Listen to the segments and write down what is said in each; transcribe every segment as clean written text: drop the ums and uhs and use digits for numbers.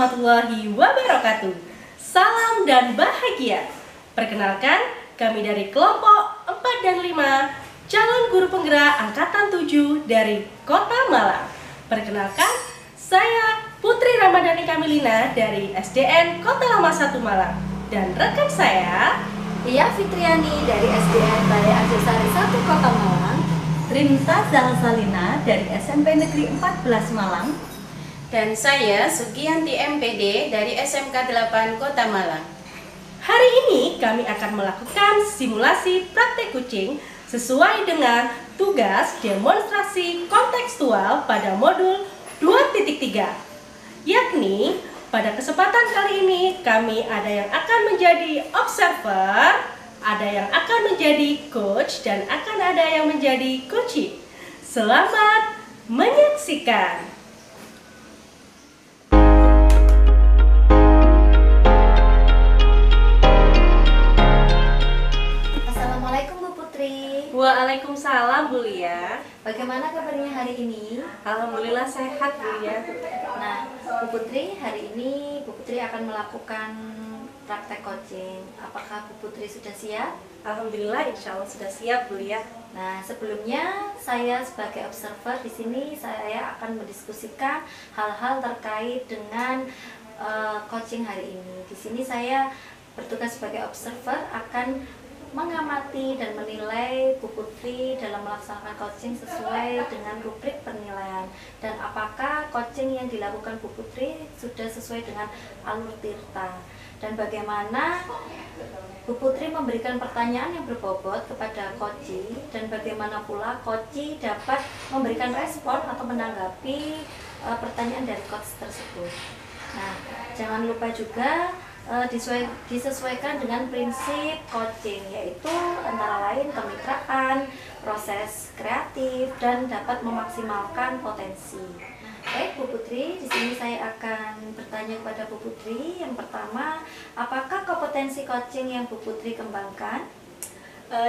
warahmatullahi wabarakatuh. Salam dan bahagia. Perkenalkan, kami dari kelompok 4 dan 5 calon guru penggerak angkatan 7 dari Kota Malang. Perkenalkan, saya Putri Ramadhani Kamilina dari SDN Kota Lama 1 Malang. Dan rekan saya Iya Fitriani dari SDN Balai Arjosari 1 Kota Malang. Rinta Zalsalina dari SMP Negeri 14 Malang. Dan saya Sugianti MPD dari SMK 8 Kota Malang. Hari ini kami akan melakukan simulasi praktek kucing sesuai dengan tugas demonstrasi kontekstual pada modul 2.3, yakni pada kesempatan kali ini kami ada yang akan menjadi observer, ada yang akan menjadi coach, dan akan ada yang menjadi coachee. Selamat menyaksikan. Assalamualaikum Bu Putri. Waalaikumsalam Bu Lia. Bagaimana kabarnya hari ini? Alhamdulillah sehat Bu Lia. Nah, Bu Putri, hari ini Bu Putri akan melakukan praktek coaching. Apakah Bu Putri sudah siap? Alhamdulillah, insya Allah sudah siap Bu Lia. Nah, sebelumnya saya sebagai observer di sini saya akan mendiskusikan hal-hal terkait dengan coaching hari ini. Di sini saya bertugas sebagai observer akan mengamati dan menilai Bu Putri dalam melaksanakan coaching sesuai dengan rubrik penilaian, dan apakah coaching yang dilakukan Bu Putri sudah sesuai dengan alur tirta, dan bagaimana Bu Putri memberikan pertanyaan yang berbobot kepada coachee, dan bagaimana pula coachee dapat memberikan respon atau menanggapi pertanyaan dari coach tersebut. Nah, jangan lupa juga disesuaikan dengan prinsip coaching, yaitu antara lain kemitraan, proses kreatif, dan dapat memaksimalkan potensi. Baik Bu Putri, di sini saya akan bertanya kepada Bu Putri. Yang pertama, apakah kompetensi coaching yang Bu Putri kembangkan?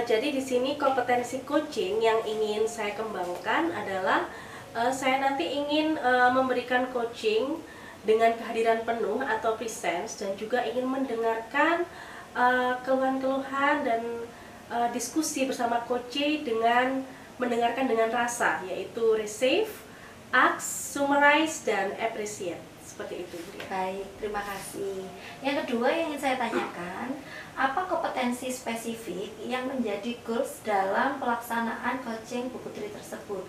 Jadi di sini kompetensi coaching yang ingin saya kembangkan adalah saya nanti ingin memberikan coaching dengan kehadiran penuh atau presence, dan juga ingin mendengarkan keluhan-keluhan dan diskusi bersama coachee dengan mendengarkan dengan rasa, yaitu receive, ask, summarize, dan appreciate. Seperti itu. Baik, terima kasih. Yang kedua yang ingin saya tanyakan, apa kompetensi spesifik yang menjadi goals dalam pelaksanaan coaching Bu Putri tersebut?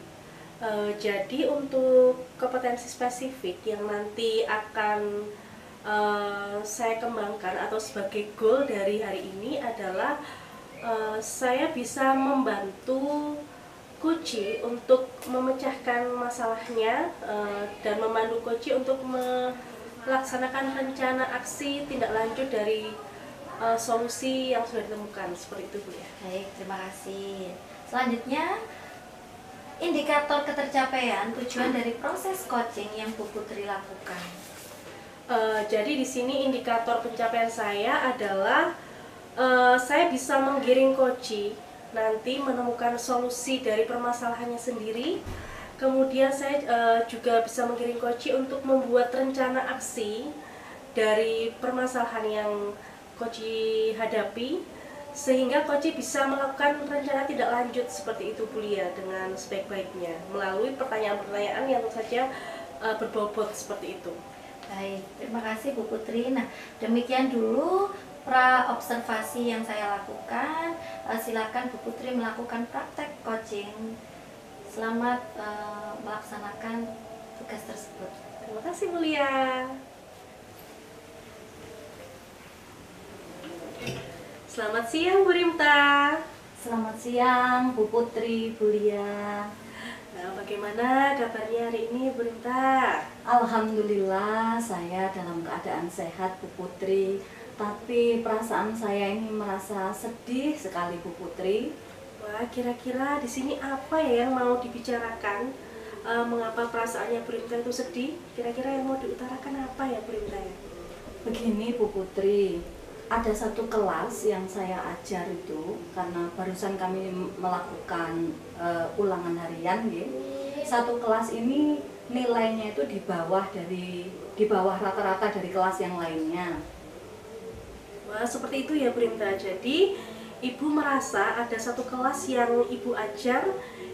Jadi untuk kompetensi spesifik yang nanti akan saya kembangkan atau sebagai goal dari hari ini adalah saya bisa membantu coachee untuk memecahkan masalahnya dan memandu coachee untuk melaksanakan rencana aksi tindak lanjut dari solusi yang sudah ditemukan. Seperti itu Bu ya. Baik, terima kasih. Selanjutnya, indikator ketercapaian tujuan dari proses coaching yang Bu Putri lakukan. Jadi di sini indikator pencapaian saya adalah saya bisa menggiring coachee nanti menemukan solusi dari permasalahannya sendiri. Kemudian saya juga bisa menggiring coachee untuk membuat rencana aksi dari permasalahan yang coachee hadapi, sehingga coachee bisa melakukan rencana tidak lanjut seperti itu Bu Lia dengan sebaik-baiknya melalui pertanyaan-pertanyaan yang tentu saja berbobot seperti itu. Baik, terima kasih Bu Putri. Nah, demikian dulu pra-observasi yang saya lakukan. Silakan Bu Putri melakukan praktek coaching. Selamat melaksanakan tugas tersebut. Terima kasih Bu Lia. Selamat siang Bu Rimta. Selamat siang Bu Putri, Bu Lia. Nah, bagaimana kabarnya hari ini Bu Rimta? Alhamdulillah saya dalam keadaan sehat Bu Putri. Tapi perasaan saya ini merasa sedih sekali Bu Putri. Wah, kira-kira di sini apa ya yang mau dibicarakan? Mengapa perasaannya Bu Rimta itu sedih? Kira-kira yang mau diutarakan apa ya Bu Rimta? Begini Bu Putri, ada satu kelas yang saya ajar itu, karena barusan kami melakukan ulangan harian ya. Satu kelas ini nilainya itu di bawah rata-rata dari kelas yang lainnya. Wah, seperti itu ya Bu Rinta. Jadi Ibu merasa ada satu kelas yang Ibu ajar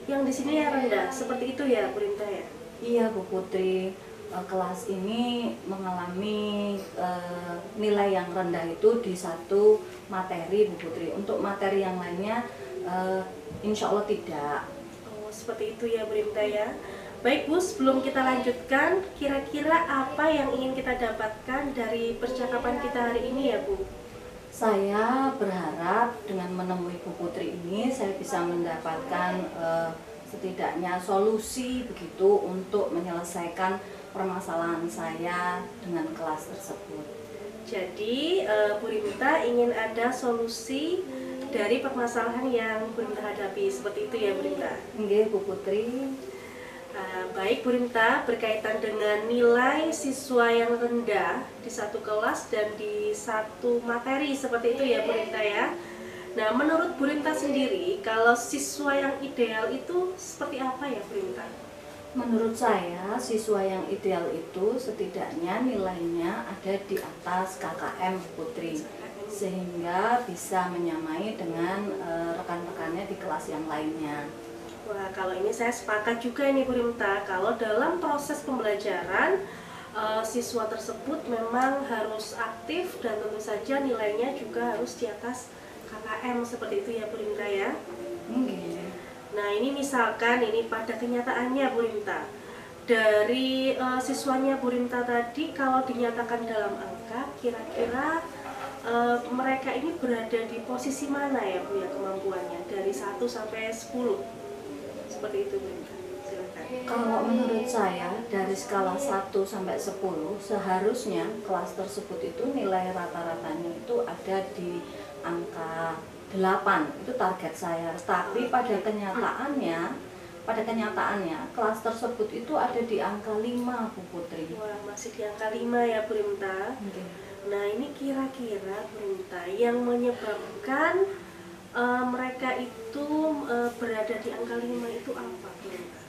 yang di sini yang rendah. Seperti itu ya Bu Rinta ya? Iya Bu Putri, kelas ini mengalami nilai yang rendah itu di satu materi Bu Putri. Untuk materi yang lainnya insya Allah tidak. Oh, seperti itu ya Bu Rinta ya. Baik Bu, sebelum kita lanjutkan, kira-kira apa yang ingin kita dapatkan dari percakapan kita hari ini ya Bu? Saya berharap dengan menemui Bu Putri ini saya bisa mendapatkan setidaknya solusi begitu untuk menyelesaikan permasalahan saya dengan kelas tersebut. Jadi Bu Rinta ingin ada solusi dari permasalahan yang Bu Rinta hadapi. Seperti itu ya Bu Rinta? Nggih Bu Putri. Baik Bu Rinta, berkaitan dengan nilai siswa yang rendah di satu kelas dan di satu materi, seperti itu ya Bu Rinta ya. Nah, menurut Bu Rinta sendiri, kalau siswa yang ideal itu seperti apa ya Bu Rinta? Menurut saya, siswa yang ideal itu setidaknya nilainya ada di atas KKM Bu Putri, sehingga bisa menyamai dengan rekan-rekannya di kelas yang lainnya. Wah, kalau ini saya sepakat juga ini Bu Rinta, kalau dalam proses pembelajaran siswa tersebut memang harus aktif dan tentu saja nilainya juga harus di atas KKM, seperti itu ya Bu Rinta ya. Nah, ini misalkan ini pada kenyataannya Bu Rinta, dari siswanya Bu Rinta tadi kalau dinyatakan dalam angka, kira-kira mereka ini berada di posisi mana ya Bu ya kemampuannya dari 1 sampai 10? Seperti itu Bu Rinta, silakan. Kalau menurut saya dari skala 1 sampai 10 seharusnya kelas tersebut itu nilai rata-ratanya itu ada di angka 8, itu target saya. Tapi pada kenyataannya kelas tersebut itu ada di angka 5 Bu Putri. Wah, masih di angka 5 ya Bu Rinta. Nah, ini kira-kira Bu Rinta yang menyebabkan mereka itu berada di angka 5 itu apa Bu Rinta?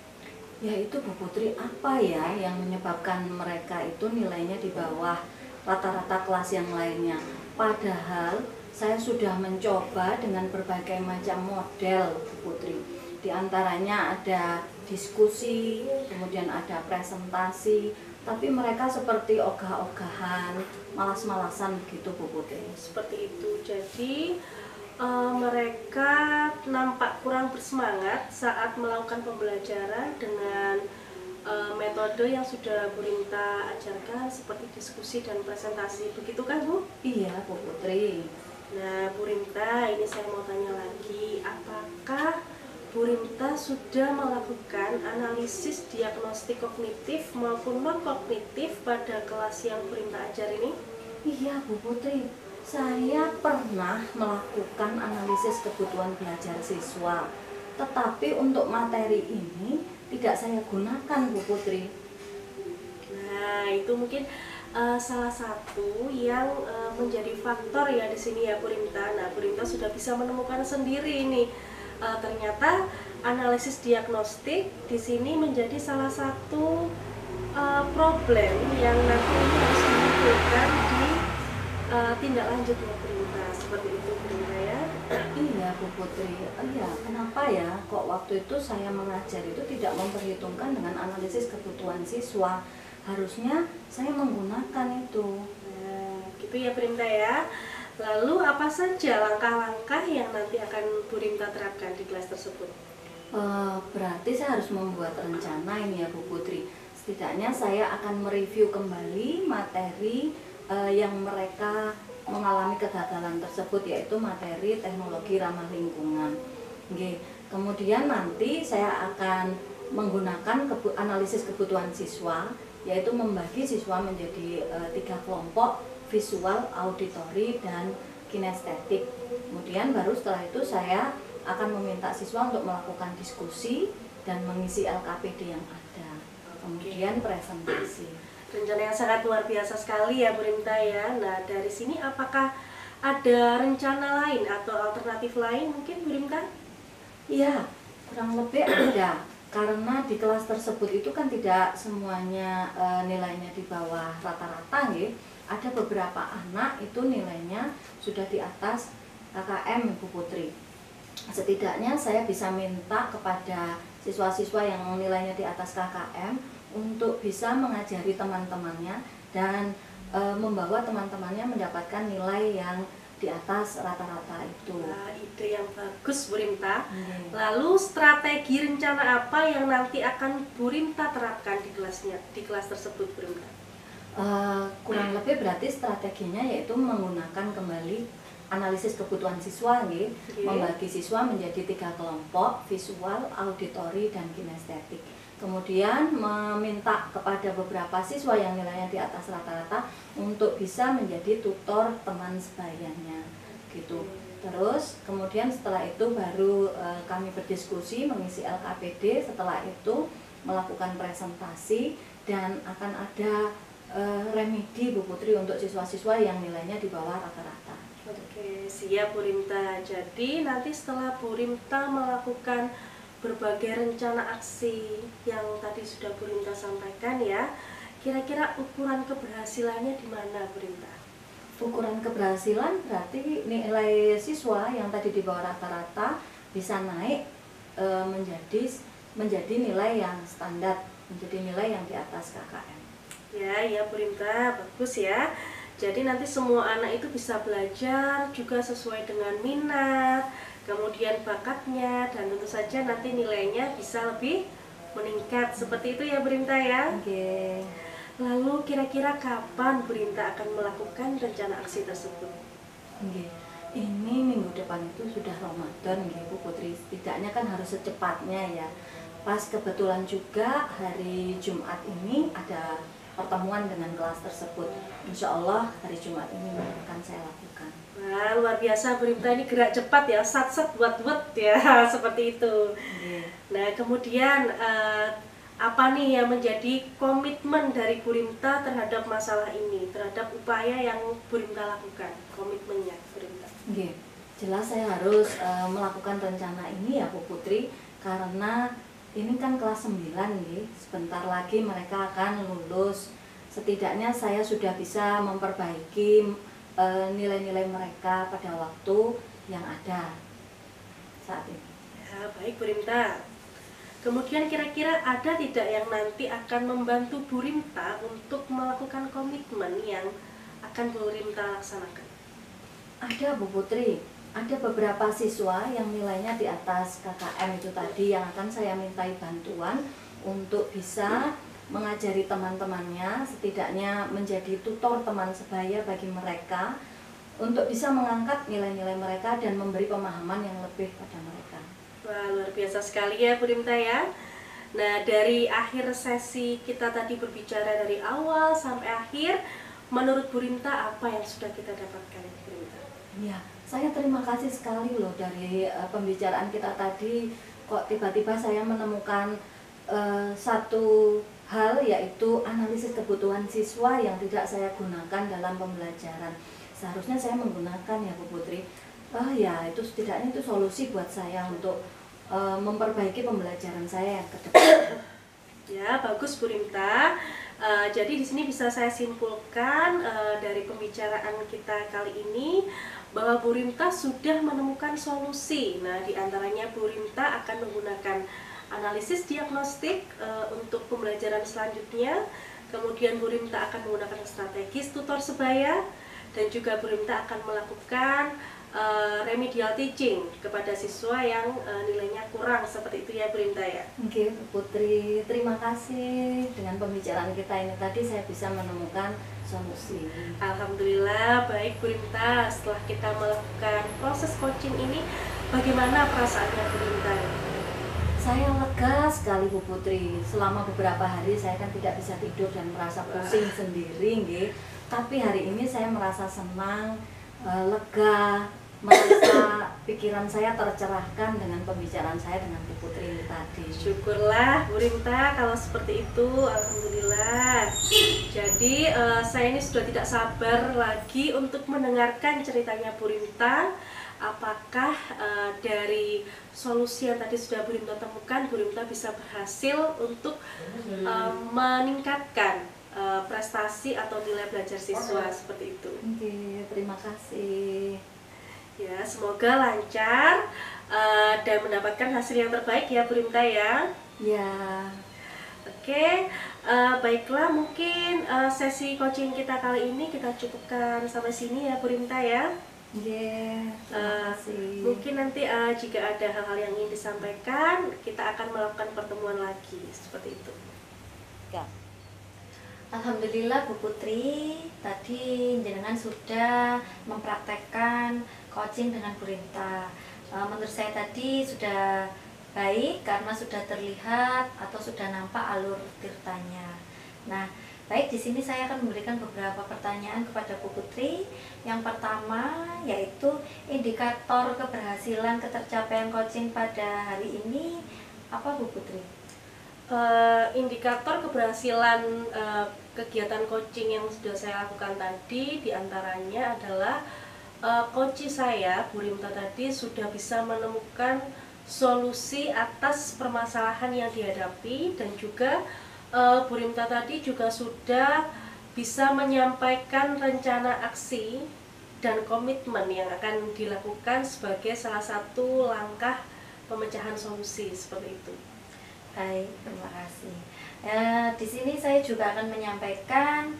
Ya itu Bu Putri, apa ya yang menyebabkan mereka itu nilainya di bawah rata-rata kelas yang lainnya. Padahal saya sudah mencoba dengan berbagai macam model Bu Putri. Di antaranya ada diskusi, kemudian ada presentasi, tapi mereka seperti ogah-ogahan, malas-malasan begitu Bu Putri. Seperti itu. Jadi mereka nampak kurang bersemangat saat melakukan pembelajaran dengan metode yang sudah Bu Rinta ajarkan seperti diskusi dan presentasi. Begitu kan Bu? Iya Bu Putri. Nah Bu Rinta, ini saya mau tanya lagi, apakah Bu Rinta sudah melakukan analisis diagnostik kognitif maupun non-kognitif pada kelas yang Bu Rinta ajar ini? Iya Bu Putri, saya pernah melakukan analisis kebutuhan belajar siswa, tetapi untuk materi ini tidak saya gunakan Bu Putri. Nah, itu mungkin salah satu yang menjadi faktor ya di sini ya Bu Rinta. Nah, Bu Rinta sudah bisa menemukan sendiri ini. Ternyata analisis diagnostik di sini menjadi salah satu problem yang nanti ini harus dimunculkan di tindak lanjut ya Bu Rinta. Seperti itu Bu Rinta ya. Iya Bu Putri, iya kenapa ya kok waktu itu saya mengajar itu tidak memperhitungkan dengan analisis kebutuhan siswa. Harusnya saya menggunakan itu. Nah, gitu ya Bu Rinta ya. Lalu apa saja langkah-langkah yang nanti akan Bu Rinta terapkan di kelas tersebut? Berarti saya harus membuat rencana ini ya Bu Putri. Setidaknya saya akan mereview kembali materi yang mereka mengalami kegagalan tersebut, yaitu materi teknologi ramah lingkungan. Kemudian nanti saya akan menggunakan analisis kebutuhan siswa, yaitu membagi siswa menjadi 3 kelompok: visual, auditori, dan kinestetik. Kemudian baru setelah itu saya akan meminta siswa untuk melakukan diskusi dan mengisi LKPD yang ada. Kemudian presentasi. Rencana yang sangat luar biasa sekali ya Bu Rinta ya. Nah, dari sini apakah ada rencana lain atau alternatif lain mungkin Bu Rinta? Iya, kurang lebih ada. karena di kelas tersebut itu kan tidak semuanya nilainya di bawah rata-rata nggih. Ada beberapa anak itu nilainya sudah di atas KKM Ibu Putri. Setidaknya saya bisa minta kepada siswa-siswa yang nilainya di atas KKM untuk bisa mengajari teman-temannya dan membawa teman-temannya mendapatkan nilai yang di atas rata-rata itu. Wah, ide yang bagus Bu Rimta. Lalu strategi rencana apa yang nanti akan Bu Rimta terapkan di kelas tersebut Bu Rimta? Kurang lebih berarti strateginya yaitu menggunakan kembali analisis kebutuhan siswa, membagi siswa menjadi 3 kelompok, visual, auditori, dan kinestetik. Kemudian meminta kepada beberapa siswa yang nilainya di atas rata-rata untuk bisa menjadi tutor teman sebayanya, gitu. Terus kemudian setelah itu baru kami berdiskusi mengisi LKPD. Setelah itu melakukan presentasi dan akan ada remedi Bu Putri untuk siswa-siswa yang nilainya di bawah rata-rata. Oke, siap Bu Rimta. Jadi nanti setelah Bu Rimta melakukan berbagai rencana aksi yang tadi sudah Bu Rimta sampaikan ya, kira-kira ukuran keberhasilannya di mana Bu Rimta? Ukuran keberhasilan berarti nilai siswa yang tadi di bawah rata-rata bisa naik menjadi nilai yang standar, menjadi nilai yang di atas KKM. Ya Bu Rimta, bagus ya. Jadi nanti semua anak itu bisa belajar juga sesuai dengan minat, kemudian bakatnya, dan tentu saja nanti nilainya bisa lebih meningkat. Seperti itu ya Bu Rimta ya. Oke. Lalu kira-kira kapan Bu Rimta akan melakukan rencana aksi tersebut? Oke. Ini minggu depan itu sudah Ramadan Bu Putri. Setidaknya kan harus secepatnya ya. Pas kebetulan juga hari Jumat ini ada pertemuan dengan kelas tersebut. Insya Allah hari Jumat ini akan saya lakukan. Wah, luar biasa Bu Rimta, ini gerak cepat ya, sat-sat buat-buat ya, seperti itu. Nah, kemudian apa nih yang menjadi komitmen dari Bu Rimta terhadap masalah ini, terhadap upaya yang Bu Rimta lakukan, komitmennya Bu Rimta? Jelas saya harus melakukan rencana ini ya Bu Putri, karena ini kan kelas 9 sebentar lagi mereka akan lulus. Setidaknya saya sudah bisa memperbaiki nilai-nilai mereka pada waktu yang ada saat ini. Ya, baik Bu Rimta. Kemudian kira-kira ada tidak yang nanti akan membantu Bu Rimta untuk melakukan komitmen yang akan Bu Rimta laksanakan? Ada Bu Putri. Ada beberapa siswa yang nilainya di atas KKM itu tadi yang akan saya mintai bantuan untuk bisa mengajari teman-temannya, setidaknya menjadi tutor teman sebaya bagi mereka untuk bisa mengangkat nilai-nilai mereka dan memberi pemahaman yang lebih pada mereka. Wah, luar biasa sekali ya Bu Rimta ya. Nah, dari akhir sesi kita tadi berbicara dari awal sampai akhir, menurut Bu Rimta apa yang sudah kita dapatkan Bu Rimta? Ya, saya terima kasih sekali loh dari pembicaraan kita tadi. Kok tiba-tiba saya menemukan satu hal, yaitu analisis kebutuhan siswa yang tidak saya gunakan dalam pembelajaran. Seharusnya saya menggunakan ya Bu Putri. Ya itu setidaknya itu solusi buat saya untuk memperbaiki pembelajaran saya yang ke depan. Ya, bagus Bu Rimta. Jadi di sini bisa saya simpulkan dari pembicaraan kita kali ini bahwa Bu Rimta sudah menemukan solusi. Nah, diantaranya Bu Rimta akan menggunakan analisis diagnostik untuk pembelajaran selanjutnya. Kemudian Bu Rimta akan menggunakan strategis tutor sebaya, dan juga Bu Rimta akan melakukan remedial teaching kepada siswa yang nilainya kurang, seperti itu ya Bu Rimta ya. Oke Bu Putri, terima kasih. Dengan pembicaraan kita ini tadi saya bisa menemukan solusi. Alhamdulillah, baik Bu Rimta. Setelah kita melakukan proses coaching ini, bagaimana perasaannya Bu Rimta? Saya lega sekali Bu Putri. Selama beberapa hari saya kan tidak bisa tidur dan merasa pusing sendiri, tapi hari ini saya merasa senang, lega, merasa pikiran saya tercerahkan dengan pembicaraan saya dengan Bu Putri ini tadi. Syukurlah Bu Rimta kalau seperti itu, alhamdulillah. Jadi saya ini sudah tidak sabar lagi untuk mendengarkan ceritanya Bu Rimta. apakah dari solusi yang tadi sudah Bu Rimta temukan, Bu Rimta bisa berhasil untuk meningkatkan prestasi atau nilai belajar siswa seperti itu. Oke, terima kasih. Ya, semoga lancar dan mendapatkan hasil yang terbaik ya Bu Rimta ya. Ya, Oke, baiklah, mungkin sesi coaching kita kali ini kita cukupkan sampai sini ya Bu Rimta ya. terima kasih. Mungkin nanti jika ada hal-hal yang ingin disampaikan, kita akan melakukan pertemuan lagi seperti itu. Alhamdulillah Bu Putri, tadi jenengan sudah mempraktekkan coaching dengan Bu Rimta. Menurut saya tadi sudah baik karena sudah terlihat atau sudah nampak alur tirtanya. Nah, baik, di sini saya akan memberikan beberapa pertanyaan kepada Bu Putri. Yang pertama yaitu indikator keberhasilan ketercapaian coaching pada hari ini apa Bu Putri? Indikator keberhasilan kegiatan coaching yang sudah saya lakukan tadi diantaranya adalah coach saya, Bu Rimta tadi sudah bisa menemukan solusi atas permasalahan yang dihadapi, dan juga Bu Rimta tadi juga sudah bisa menyampaikan rencana aksi dan komitmen yang akan dilakukan sebagai salah satu langkah pemecahan solusi seperti itu. Baik, terima kasih. Di sini saya juga akan menyampaikan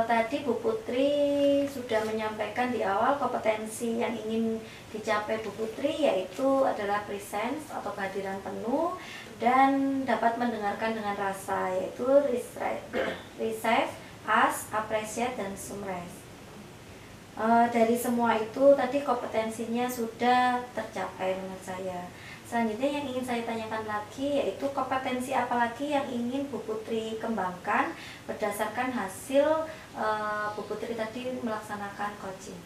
tadi Bu Putri sudah menyampaikan di awal kompetensi yang ingin dicapai Bu Putri yaitu adalah presence atau kehadiran penuh dan dapat mendengarkan dengan rasa, yaitu receive, ask, appreciate, dan summarize. Dari semua itu tadi kompetensinya sudah tercapai menurut saya. Selanjutnya yang ingin saya tanyakan lagi yaitu kompetensi apa lagi yang ingin Bu Putri kembangkan berdasarkan hasil Bu Putri tadi melaksanakan coaching.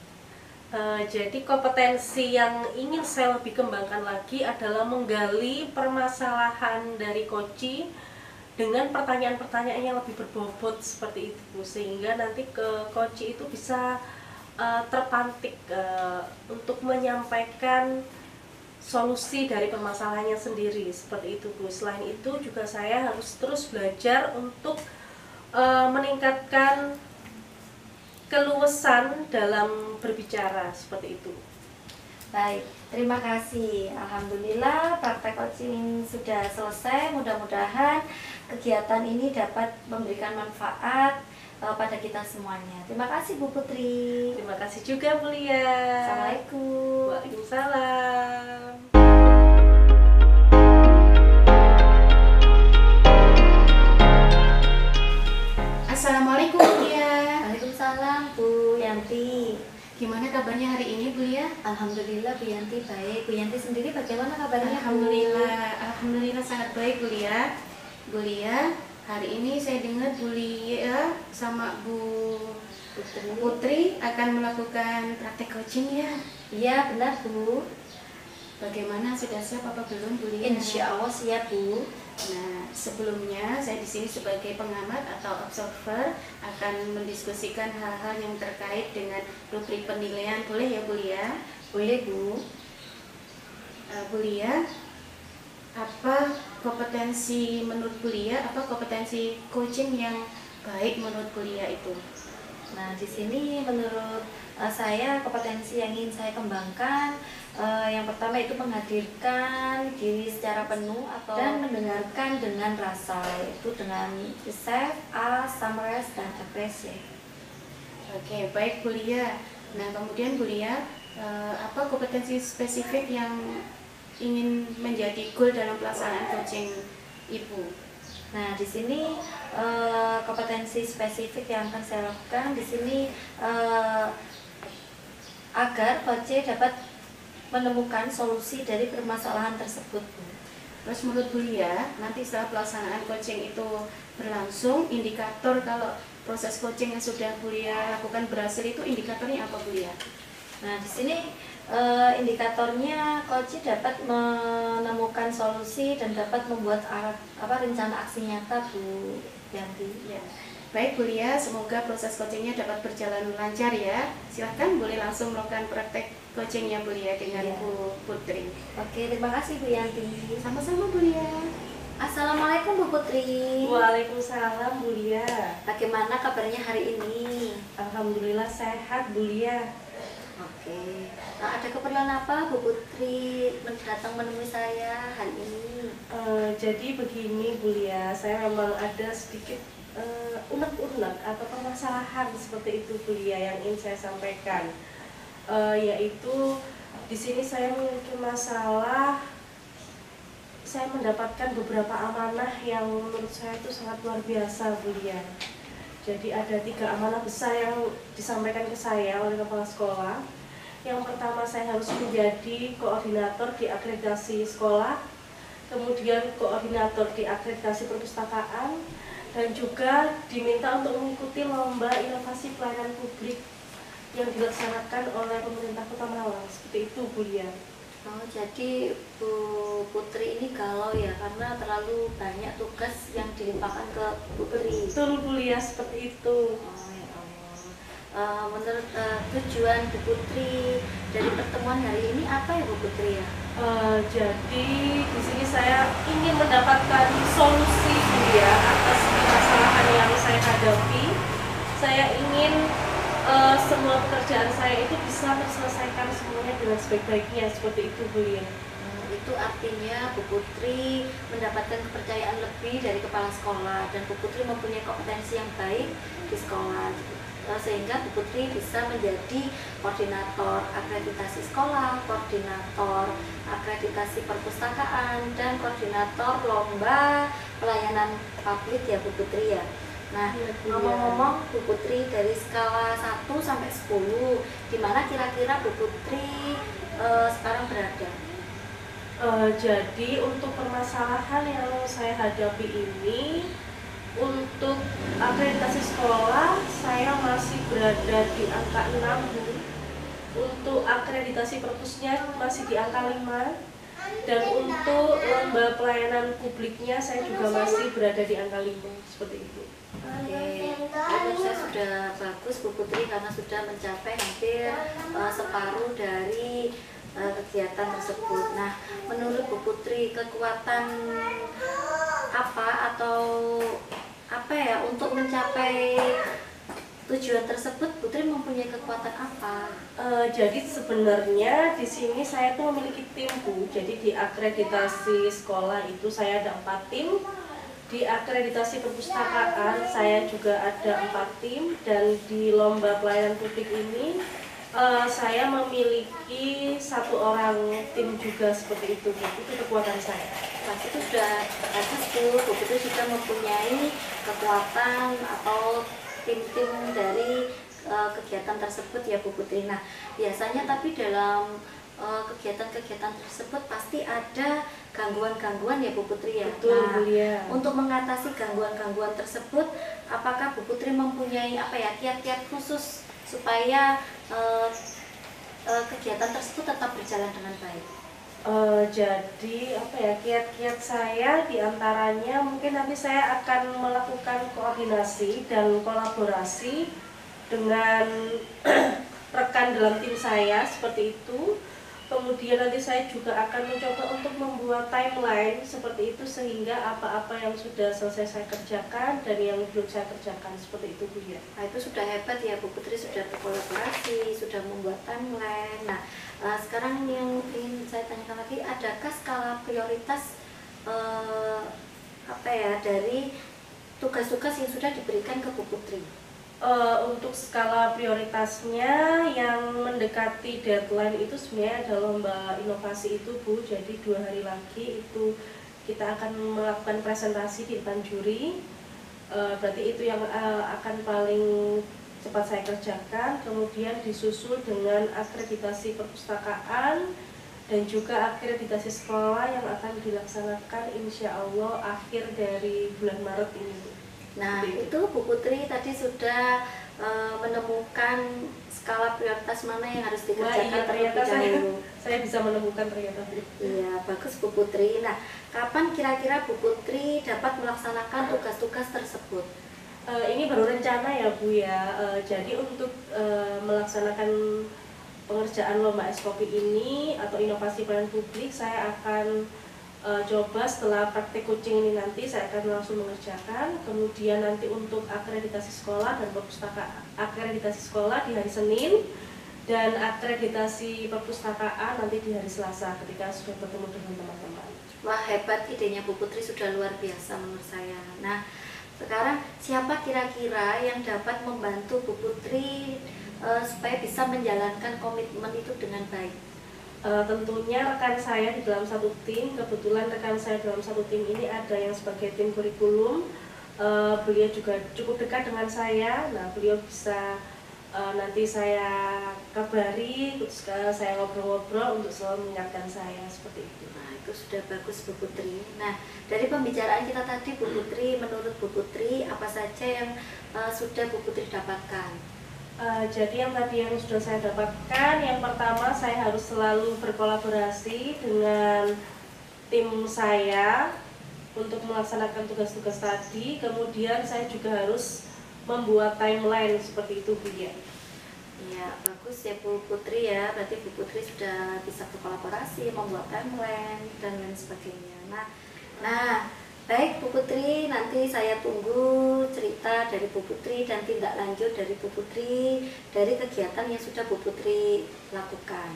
Jadi kompetensi yang ingin saya lebih kembangkan lagi adalah menggali permasalahan dari coaching dengan pertanyaan-pertanyaan yang lebih berbobot seperti itu, sehingga nanti ke coaching itu bisa terpantik untuk menyampaikan solusi dari permasalahannya sendiri seperti itu Bu. Selain itu juga saya harus terus belajar untuk meningkatkan keluasan dalam berbicara seperti itu. Baik, terima kasih. Alhamdulillah praktek coaching sudah selesai. Mudah-mudahan kegiatan ini dapat memberikan manfaat pada kita semuanya. Terima kasih Bu Putri. Terima kasih juga Bu Lia. Assalamualaikum. Waalaikumsalam. Assalamualaikum Bu Lia. Waalaikumsalam Bu Yanti. Gimana kabarnya hari ini Bu Lia? Alhamdulillah Bu Yanti baik. Bu Yanti sendiri bagaimana kabarnya? Alhamdulillah sangat baik Bu Lia. Bu Lia, hari ini saya dengar Bu Lia sama Bu Putri akan melakukan praktek coaching ya? Iya benar Bu. Bagaimana, sudah siap apa belum Bu Lia? Insya Allah siap Bu. Nah, sebelumnya saya di sini sebagai pengamat atau observer akan mendiskusikan hal-hal yang terkait dengan rubrik penilaian. Boleh ya Bu Lia? Boleh Bu. Bu Lia, apa kompetensi menurut Bu Lia, apa kompetensi coaching yang baik menurut Bu Lia itu? Nah, di sini menurut saya kompetensi yang ingin saya kembangkan yang pertama itu menghadirkan diri secara penuh atau dan mendengarkan dengan rasa, yaitu dengan receive, ask, summarize, dan appreciate. Oke, baik Bu Lia. Nah, kemudian Bu Lia, apa kompetensi spesifik yang ingin menjadi goal dalam pelaksanaan coaching Ibu? Nah, di sini kompetensi spesifik yang akan saya lakukan di sini agar coach dapat menemukan solusi dari permasalahan tersebut. Terus menurut Bu Lia, nanti setelah pelaksanaan coaching itu berlangsung, indikator kalau proses coaching yang sudah Bu Lia lakukan berhasil itu indikatornya apa Bu Lia? Nah, di sini indikatornya coach dapat menemukan solusi dan dapat membuat rencana aksi nyata Bu Yanti. Ya. Baik Bu Lia, semoga proses coachingnya dapat berjalan lancar ya. Silahkan boleh langsung melakukan praktek coachingnya Bu Lia dengan Iya. Bu Putri. Oke, terima kasih Bu Yanti. Sama-sama Bu Lia. Assalamualaikum Bu Putri. Waalaikumsalam Bu Lia. Bagaimana kabarnya hari ini? Alhamdulillah sehat Bu Lia. Oke. Ada keperluan apa Bu Putri datang menemui saya hari ini? Jadi begini Bu Lia, saya memang ada sedikit unek-unek atau permasalahan seperti itu Bu Lia yang ingin saya sampaikan. Yaitu di sini saya memiliki masalah, saya mendapatkan beberapa amanah yang menurut saya itu sangat luar biasa Bu Lia. Jadi ada 3 amanah besar yang disampaikan ke saya oleh kepala sekolah. Yang pertama, saya harus menjadi koordinator di akreditasi sekolah, kemudian koordinator di akreditasi perpustakaan, dan juga diminta untuk mengikuti lomba inovasi pelayanan publik yang dilaksanakan oleh pemerintah Kota Malang. Seperti itu Bu Lia. Oh, jadi Bu Putri ini galau ya karena terlalu banyak tugas yang dilimpahkan ke Bu Putri. Betul Bu Lia, seperti itu. Oh ya Allah. Menurut tujuan Bu Putri dari pertemuan hari ini apa ya Bu Putri ya? Jadi di sini saya ingin mendapatkan solusi Bu Lia atas permasalahan yang saya hadapi. Saya ingin semua pekerjaan saya itu bisa terselesaikan semuanya dengan sebaik-baiknya, seperti itu Bu Lia. Itu artinya Bu Putri mendapatkan kepercayaan lebih dari kepala sekolah dan Bu Putri mempunyai kompetensi yang baik di sekolah, sehingga Bu Putri bisa menjadi koordinator akreditasi sekolah, koordinator akreditasi perpustakaan, dan koordinator lomba pelayanan publik ya Bu Putri ya. Nah, ngomong-ngomong Bu Putri, dari skala 1 sampai 10, di mana kira-kira Bu Putri sekarang berada? Jadi untuk permasalahan yang saya hadapi ini, untuk akreditasi sekolah saya masih berada di angka 6 Bu. Untuk akreditasi perpusnya masih di angka 5. Dan untuk lomba pelayanan publiknya saya juga masih berada di angka 5, seperti itu. Oke, menurut saya sudah bagus Bu Putri karena sudah mencapai hampir separuh dari kegiatan tersebut. Nah, menurut Bu Putri kekuatan apa atau apa ya untuk mencapai tujuan tersebut? Putri mempunyai kekuatan apa? Jadi sebenarnya di sini saya tuh memiliki tim Bu. Jadi di akreditasi sekolah itu saya ada 4 tim. Di akreditasi perpustakaan saya juga ada 4 tim, dan di lomba pelayanan publik ini saya memiliki 1 orang tim juga, seperti itu Bu. Itu kekuatan saya. Nah, itu sudah bagus Bu. Bu Putri sudah mempunyai kekuatan atau tim-tim dari kegiatan tersebut ya Bu Putri. Nah, biasanya tapi dalam kegiatan-kegiatan tersebut pasti ada gangguan-gangguan ya Bu Putri ya. Betul Nah, Bu Lia. untuk mengatasi gangguan-gangguan tersebut, apakah Bu Putri mempunyai apa ya kiat-kiat khusus supaya kegiatan tersebut tetap berjalan dengan baik? Jadi apa ya, kiat-kiat saya diantaranya mungkin nanti saya akan melakukan koordinasi dan kolaborasi dengan rekan dalam tim saya, seperti itu. Kemudian nanti saya juga akan mencoba untuk membuat timeline seperti itu, sehingga apa-apa yang sudah selesai saya kerjakan dan yang belum saya kerjakan, seperti itu Bu ya. Nah, itu sudah hebat ya Bu Putri, sudah berkolaborasi, sudah membuat timeline. Nah, sekarang yang ingin saya tanyakan lagi, adakah skala prioritas apa ya dari tugas-tugas yang sudah diberikan ke Bu Putri? Untuk skala prioritasnya yang mendekati deadline itu sebenarnya ada lomba inovasi itu Bu. Jadi 2 hari lagi itu kita akan melakukan presentasi di depan juri. Berarti itu yang akan paling cepat saya kerjakan. Kemudian disusul dengan akreditasi perpustakaan dan juga akreditasi sekolah yang akan dilaksanakan insya Allah akhir dari bulan Maret ini Bu. Nah, itu Bu Putri tadi sudah menemukan skala prioritas mana yang harus dikerjakan Iya, ternyata terlebih dahulu. saya bisa menemukan ternyata. Iya, bagus Bu Putri. Nah, kapan kira-kira Bu Putri dapat melaksanakan tugas-tugas tersebut? Ini baru rencana ya Bu ya. Jadi untuk melaksanakan pengerjaan lomba SKOP ini atau inovasi pelayanan publik saya akan coba setelah praktek coaching ini nanti saya akan langsung mengerjakan. Kemudian nanti untuk akreditasi sekolah dan perpustakaan, akreditasi sekolah di hari Senin dan akreditasi perpustakaan nanti di hari Selasa ketika sudah bertemu dengan teman-teman. Wah, hebat idenya Bu Putri, sudah luar biasa menurut saya. Nah, sekarang siapa kira-kira yang dapat membantu Bu Putri supaya bisa menjalankan komitmen itu dengan baik? Tentunya rekan saya di dalam satu tim. Kebetulan rekan saya dalam satu tim ini ada yang sebagai tim kurikulum. Beliau juga cukup dekat dengan saya. Nah, beliau bisa nanti saya kabari, terus saya ngobrol-ngobrol untuk selalu mengingatkan saya seperti itu. Nah, itu sudah bagus Bu Putri. Nah, dari pembicaraan kita tadi Bu Putri, menurut Bu Putri apa saja yang sudah Bu Putri dapatkan? Jadi yang tadi yang sudah saya dapatkan, yang pertama saya harus selalu berkolaborasi dengan tim saya untuk melaksanakan tugas-tugas tadi. Kemudian saya juga harus membuat timeline seperti itu, Bu ya. Iya, bagus ya Bu Putri ya. Berarti Bu Putri sudah bisa berkolaborasi, membuat timeline dan lain sebagainya. Nah, baik Bu Putri, nanti saya tunggu cerita dari Bu Putri dan tindak lanjut dari Bu Putri dari kegiatan yang sudah Bu Putri lakukan.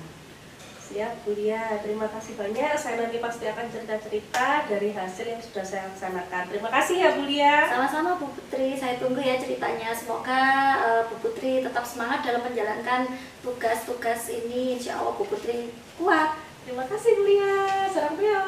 Siap Bu Lia, terima kasih banyak. Saya nanti pasti akan cerita-cerita dari hasil yang sudah saya laksanakan. Terima kasih ya Bu Lia. Sama-sama Bu Putri, saya tunggu ya ceritanya. Semoga Bu Putri tetap semangat dalam menjalankan tugas-tugas ini. Insya Allah Bu Putri kuat. Terima kasih Bu Lia. Salam beliau.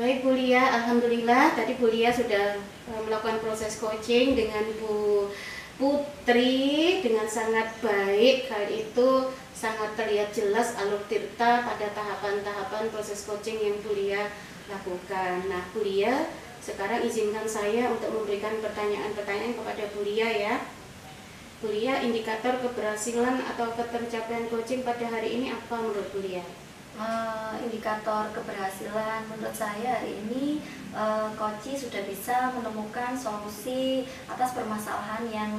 Baik Bu Lia, alhamdulillah tadi Bu Lia sudah melakukan proses coaching dengan Bu Putri dengan sangat baik. Hal itu sangat terlihat jelas alur tirta pada tahapan-tahapan proses coaching yang Bu Lia lakukan. Nah Bu Lia, sekarang izinkan saya untuk memberikan pertanyaan-pertanyaan kepada Bu Lia ya. Bu Lia, indikator keberhasilan atau ketercapaian coaching pada hari ini apa menurut Bu Lia? Indikator keberhasilan menurut saya hari ini Koci sudah bisa menemukan solusi atas permasalahan yang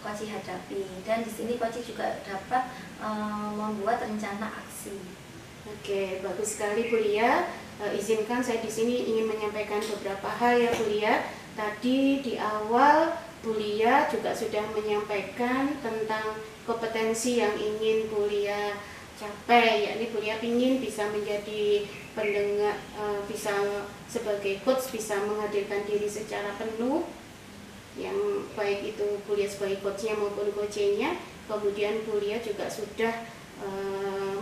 Koci hadapi, dan di sini Koci juga dapat membuat rencana aksi. Oke, bagus sekali Bu Lia. Izinkan saya di sini ingin menyampaikan beberapa hal ya Bu Lia. Tadi di awal Bu Lia juga sudah menyampaikan tentang kompetensi yang ingin Bu Lia capai, yakni Bu Lia ingin bisa menjadi pendengar, bisa sebagai coach, bisa menghadirkan diri secara penuh, yang baik itu Bu Lia sebagai coachnya maupun coachnya. Kemudian Bu Lia juga sudah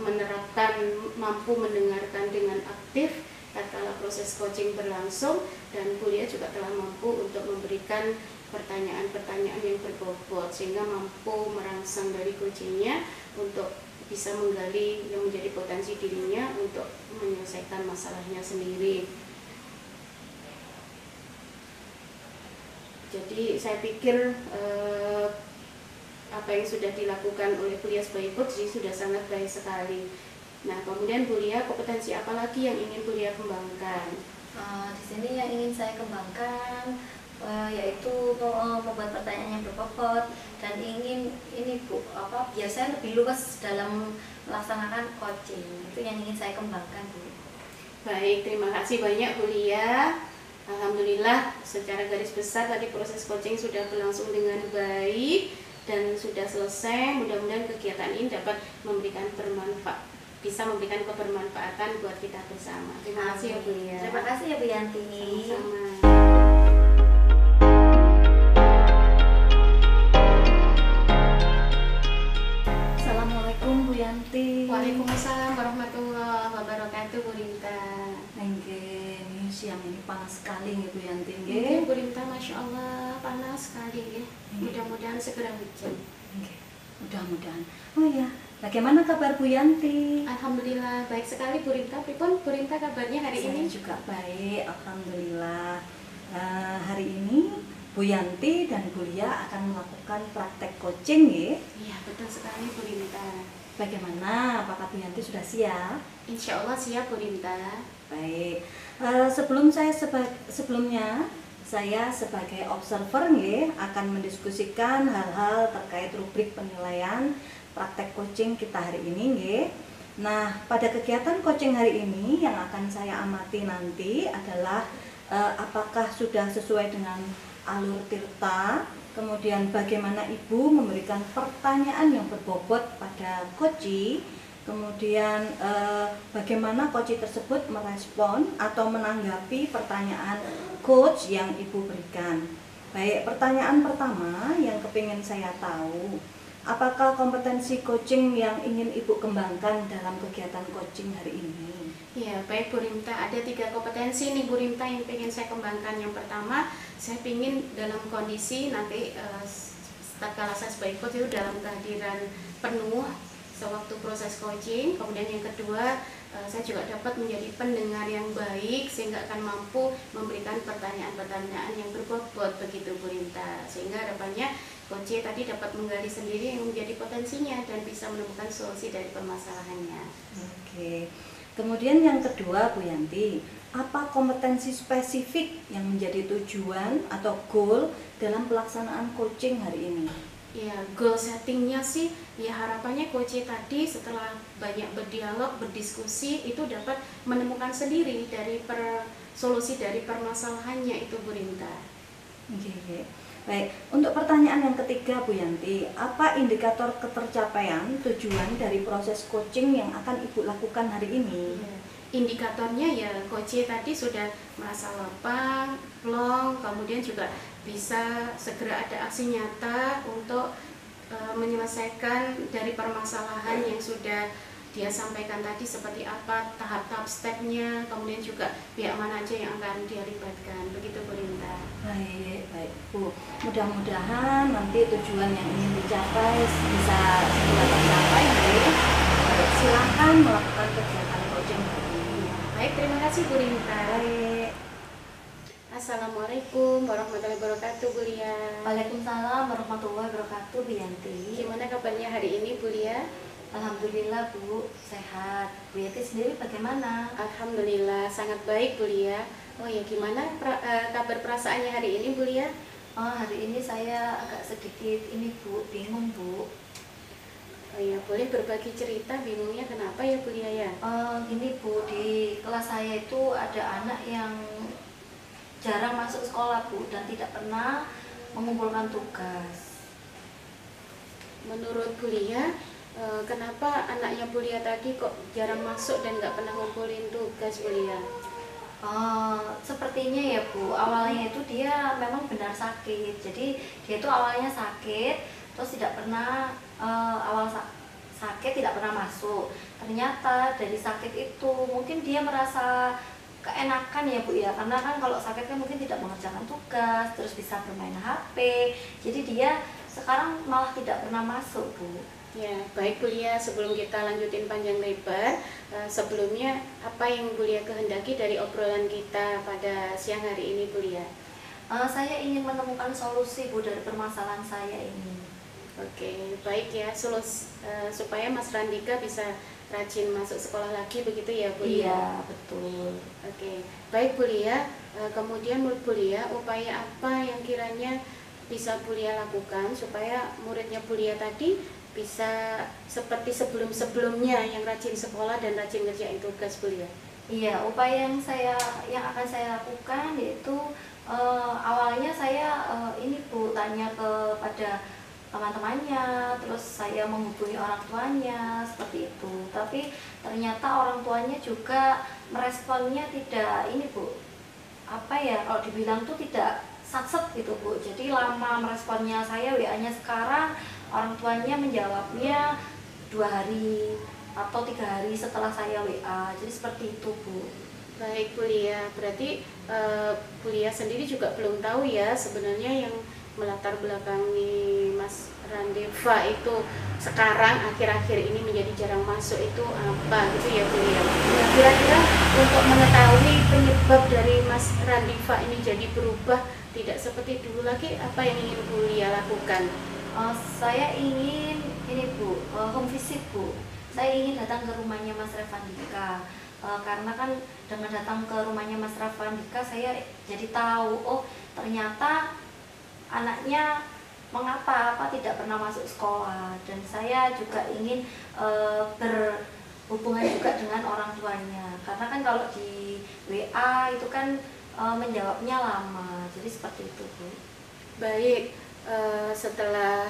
menerapkan mampu mendengarkan dengan aktif tatkala proses coaching berlangsung, dan Bu Lia juga telah mampu untuk memberikan pertanyaan-pertanyaan yang berbobot sehingga mampu merangsang dari coachingnya untuk bisa menggali yang menjadi potensi dirinya untuk menyelesaikan masalahnya sendiri. Jadi saya pikir apa yang sudah dilakukan oleh Bu Lia sebagai coach sudah sangat baik sekali. Nah, kemudian Bu Lia, kompetensi apa lagi yang ingin Bu Lia kembangkan? Di sini yang ingin saya kembangkan yaitu membuat pertanyaan yang berbobot, dan ingin ini Bu, biar saya lebih luas dalam melaksanakan coaching. Itu yang ingin saya kembangkan Bu. Baik, terima kasih banyak Bu Lia. Alhamdulillah secara garis besar tadi proses coaching sudah berlangsung dengan baik dan sudah selesai. Mudah-mudahan kegiatan ini dapat memberikan bisa memberikan kebermanfaatan buat kita bersama. Terima kasih ya Bu Lia. Terima kasih ya Bu Yanti. Sama-sama. Assalamualaikum Bu Yanti. Waalaikumsalam warahmatullahi wabarakatuh Bu Rinta. Nggih, ini siang ini panas sekali nih Bu Yanti Mungkin nggih. Bu Rinta, Masya Allah panas sekali ya. Mudah-mudahan segera hujan. Nggih, mudah-mudahan. Oh ya, bagaimana kabar Bu Yanti? Alhamdulillah baik sekali Bu Rinta. Pripun Bu Rinta kabarnya hari Saya ini? juga baik, alhamdulillah. Hari ini Bu Yanti dan Bu Lia akan melakukan praktek coaching ya. Iya betul sekali Bu Rinta. Bagaimana? Apakah Bu Yanti sudah siap? Insya Allah siap Bu Rinta. Baik. Sebelumnya saya sebagai observer nggih akan mendiskusikan hal-hal terkait rubrik penilaian praktek coaching kita hari ini nggih. Nah, pada kegiatan coaching hari ini yang akan saya amati nanti adalah apakah sudah sesuai dengan alur tirta, kemudian bagaimana Ibu memberikan pertanyaan yang berbobot pada coach, kemudian bagaimana coach tersebut merespon atau menanggapi pertanyaan coach yang Ibu berikan. Baik, pertanyaan pertama yang kepingin saya tahu, apakah kompetensi coaching yang ingin Ibu kembangkan dalam kegiatan coaching hari ini? Ya, baik Bu Rimta, ada 3 kompetensi nih Bu Rimta yang ingin saya kembangkan. Yang pertama, saya ingin dalam kondisi nanti tatkala saya sebagai coach itu dalam kehadiran penuh sewaktu proses coaching. Kemudian yang kedua, saya juga dapat menjadi pendengar yang baik sehingga akan mampu memberikan pertanyaan-pertanyaan yang berbobot begitu Bu Rinta, sehingga harapannya coach tadi dapat menggali sendiri yang menjadi potensinya dan bisa menemukan solusi dari permasalahannya. Oke. Kemudian yang kedua Bu Yanti, apa kompetensi spesifik yang menjadi tujuan atau goal dalam pelaksanaan coaching hari ini? Ya, goal settingnya sih ya harapannya coach tadi setelah banyak berdialog, berdiskusi itu dapat menemukan sendiri dari solusi dari permasalahannya itu Bu Rinta. Oke. Baik, untuk pertanyaan yang ketiga Bu Yanti, apa indikator ketercapaian tujuan dari proses coaching yang akan Ibu lakukan hari ini? Ya, indikatornya ya coach tadi sudah merasa lapang, plong, kemudian juga bisa segera ada aksi nyata untuk menyelesaikan dari permasalahan yang sudah dia sampaikan tadi, seperti apa tahap-tahap stepnya, kemudian juga pihak mana aja yang akan dia libatkan, begitu Bu Rinta. Baik Bu, mudah-mudahan nanti tujuan yang ingin dicapai bisa segera tercapai. Silakan melakukan kegiatan coaching hari ini. Baik, terima kasih Bu Rinta. Baik. Assalamualaikum warahmatullahi wabarakatuh Bu Lia. Waalaikumsalam warahmatullahi wabarakatuh Bu Yanti. Gimana kabarnya hari ini Bu Lia? Alhamdulillah Bu, sehat. Bu Yanti sendiri bagaimana? Alhamdulillah sangat baik Bu Lia. Oh ya, gimana kabar perasaannya hari ini Bu Lia? Oh, hari ini saya agak sedikit ini Bu, bingung Bu. Oh ya, boleh berbagi cerita bingungnya kenapa ya Bu Lia ya? Gini Bu, di kelas saya itu ada anak yang jarang masuk sekolah Bu dan tidak pernah mengumpulkan tugas. Menurut Bu Lia, kenapa anaknya Bu Lia tadi kok jarang masuk dan nggak pernah ngumpulin tugas Bu Lia? Sepertinya ya Bu, awalnya itu dia memang benar sakit. Jadi dia itu awalnya sakit, terus tidak pernah sakit tidak pernah masuk. Ternyata dari sakit itu mungkin dia merasa keenakan ya Bu ya, karena kan kalau sakit kan mungkin tidak mengerjakan tugas, terus bisa bermain HP. Jadi dia sekarang malah tidak pernah masuk Bu. Ya, baik Bu Lia, sebelum kita lanjutin panjang lebar, sebelumnya apa yang Bu Lia kehendaki dari obrolan kita pada siang hari ini Bu Lia? Saya ingin menemukan solusi Bu dari permasalahan saya ini. Oke, baik ya, supaya Mas Randika bisa rajin masuk sekolah lagi begitu ya Bu Lia? Iya, betul. Oke, baik Bu Lia, kemudian menurut Bu Lia, upaya apa yang kiranya bisa Bu Lia lakukan supaya muridnya Bu Lia tadi bisa seperti sebelum-sebelumnya yang rajin sekolah dan rajin ngerjain tugas Bu Lia? Iya, upaya yang akan saya lakukan yaitu awalnya saya ini Bu tanya kepada teman-temannya, terus saya menghubungi orang tuanya seperti itu. Tapi ternyata orang tuanya juga meresponnya tidak ini Bu, apa ya, kalau dibilang tuh tidak satset gitu Bu. Jadi lama meresponnya. Saya WA-nya sekarang orang tuanya menjawabnya 2 hari atau 3 hari setelah saya WA. Jadi seperti itu Bu. Baik Bu Lia, berarti Bu Lia sendiri juga belum tahu ya sebenarnya yang melatar belakangi Mas Randiva itu sekarang akhir-akhir ini menjadi jarang masuk itu apa gitu ya Bu Lia. Nah, kira-kira untuk mengetahui penyebab dari Mas Randiva ini jadi berubah tidak seperti dulu lagi, apa yang ingin Bu Lia lakukan? Saya ingin ini Bu, home visit Bu. Saya ingin datang ke rumahnya Mas Revandika. Karena kan dengan datang ke rumahnya Mas Revandika saya jadi tahu, oh ternyata anaknya mengapa apa tidak pernah masuk sekolah, dan saya juga ingin berhubungan juga dengan orang tuanya, karena kan kalau di WA itu kan menjawabnya lama, jadi seperti itu Bu. Baik, setelah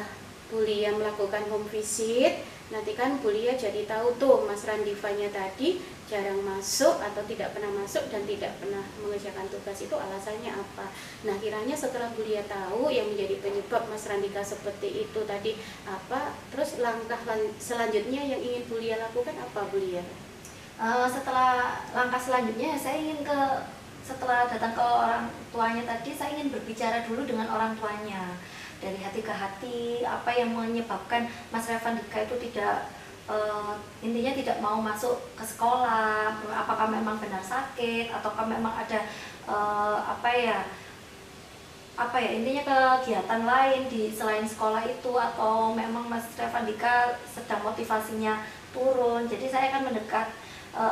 Bu Lia melakukan home visit, nanti kan Bu Lia jadi tahu tuh Mas Randivanya tadi jarang masuk atau tidak pernah masuk dan tidak pernah mengerjakan tugas itu alasannya apa. Nah, kiranya setelah Bu Lia tahu yang menjadi penyebab Mas Randika seperti itu tadi apa, terus langkah selanjutnya yang ingin Bu Lia lakukan apa Bu Lia? Setelah langkah selanjutnya saya ingin setelah datang ke orang tuanya tadi, saya ingin berbicara dulu dengan orang tuanya dari hati ke hati, apa yang menyebabkan Mas Revandika itu tidak intinya tidak mau masuk ke sekolah, apakah memang benar sakit ataukah memang ada intinya kegiatan lain di selain sekolah itu, atau memang Mas Revandika sedang motivasinya turun. Jadi saya akan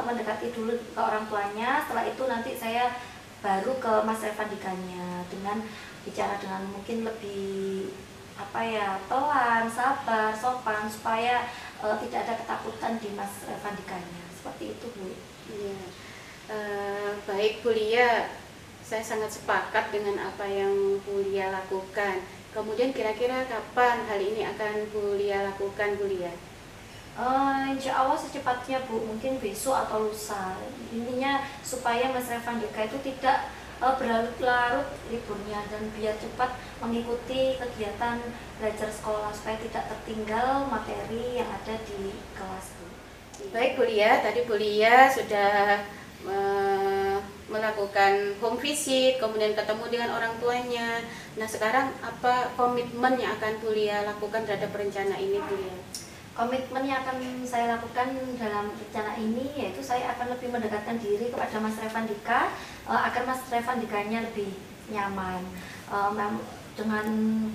mendekati dulu ke orang tuanya, setelah itu nanti saya baru ke Mas Revandikanya dengan bicara dengan mungkin lebih pelan, sabar, sopan, supaya tidak ada ketakutan di Mas Revandikanya. Seperti itu Bu. Iya. Baik Bu Lia, saya sangat sepakat dengan apa yang Bu Lia lakukan. Kemudian kira-kira kapan hal ini akan Bu Lia lakukan Bu Lia? Insya Allah secepatnya Bu, mungkin besok atau lusa. Intinya supaya Mas Revandika itu tidak berlarut-larut liburnya, dan biar cepat mengikuti kegiatan belajar sekolah supaya tidak tertinggal materi yang ada di kelas Bu. Baik Bu Lia, tadi Bu Lia sudah melakukan home visit, kemudian ketemu dengan orang tuanya. Nah, sekarang apa komitmen yang akan Bu Lia lakukan terhadap rencana ini Bu Lia? Komitmen yang akan saya lakukan dalam rencana ini yaitu saya akan lebih mendekatkan diri kepada Mas Revandika, agar Mas Revandikanya lebih nyaman, dengan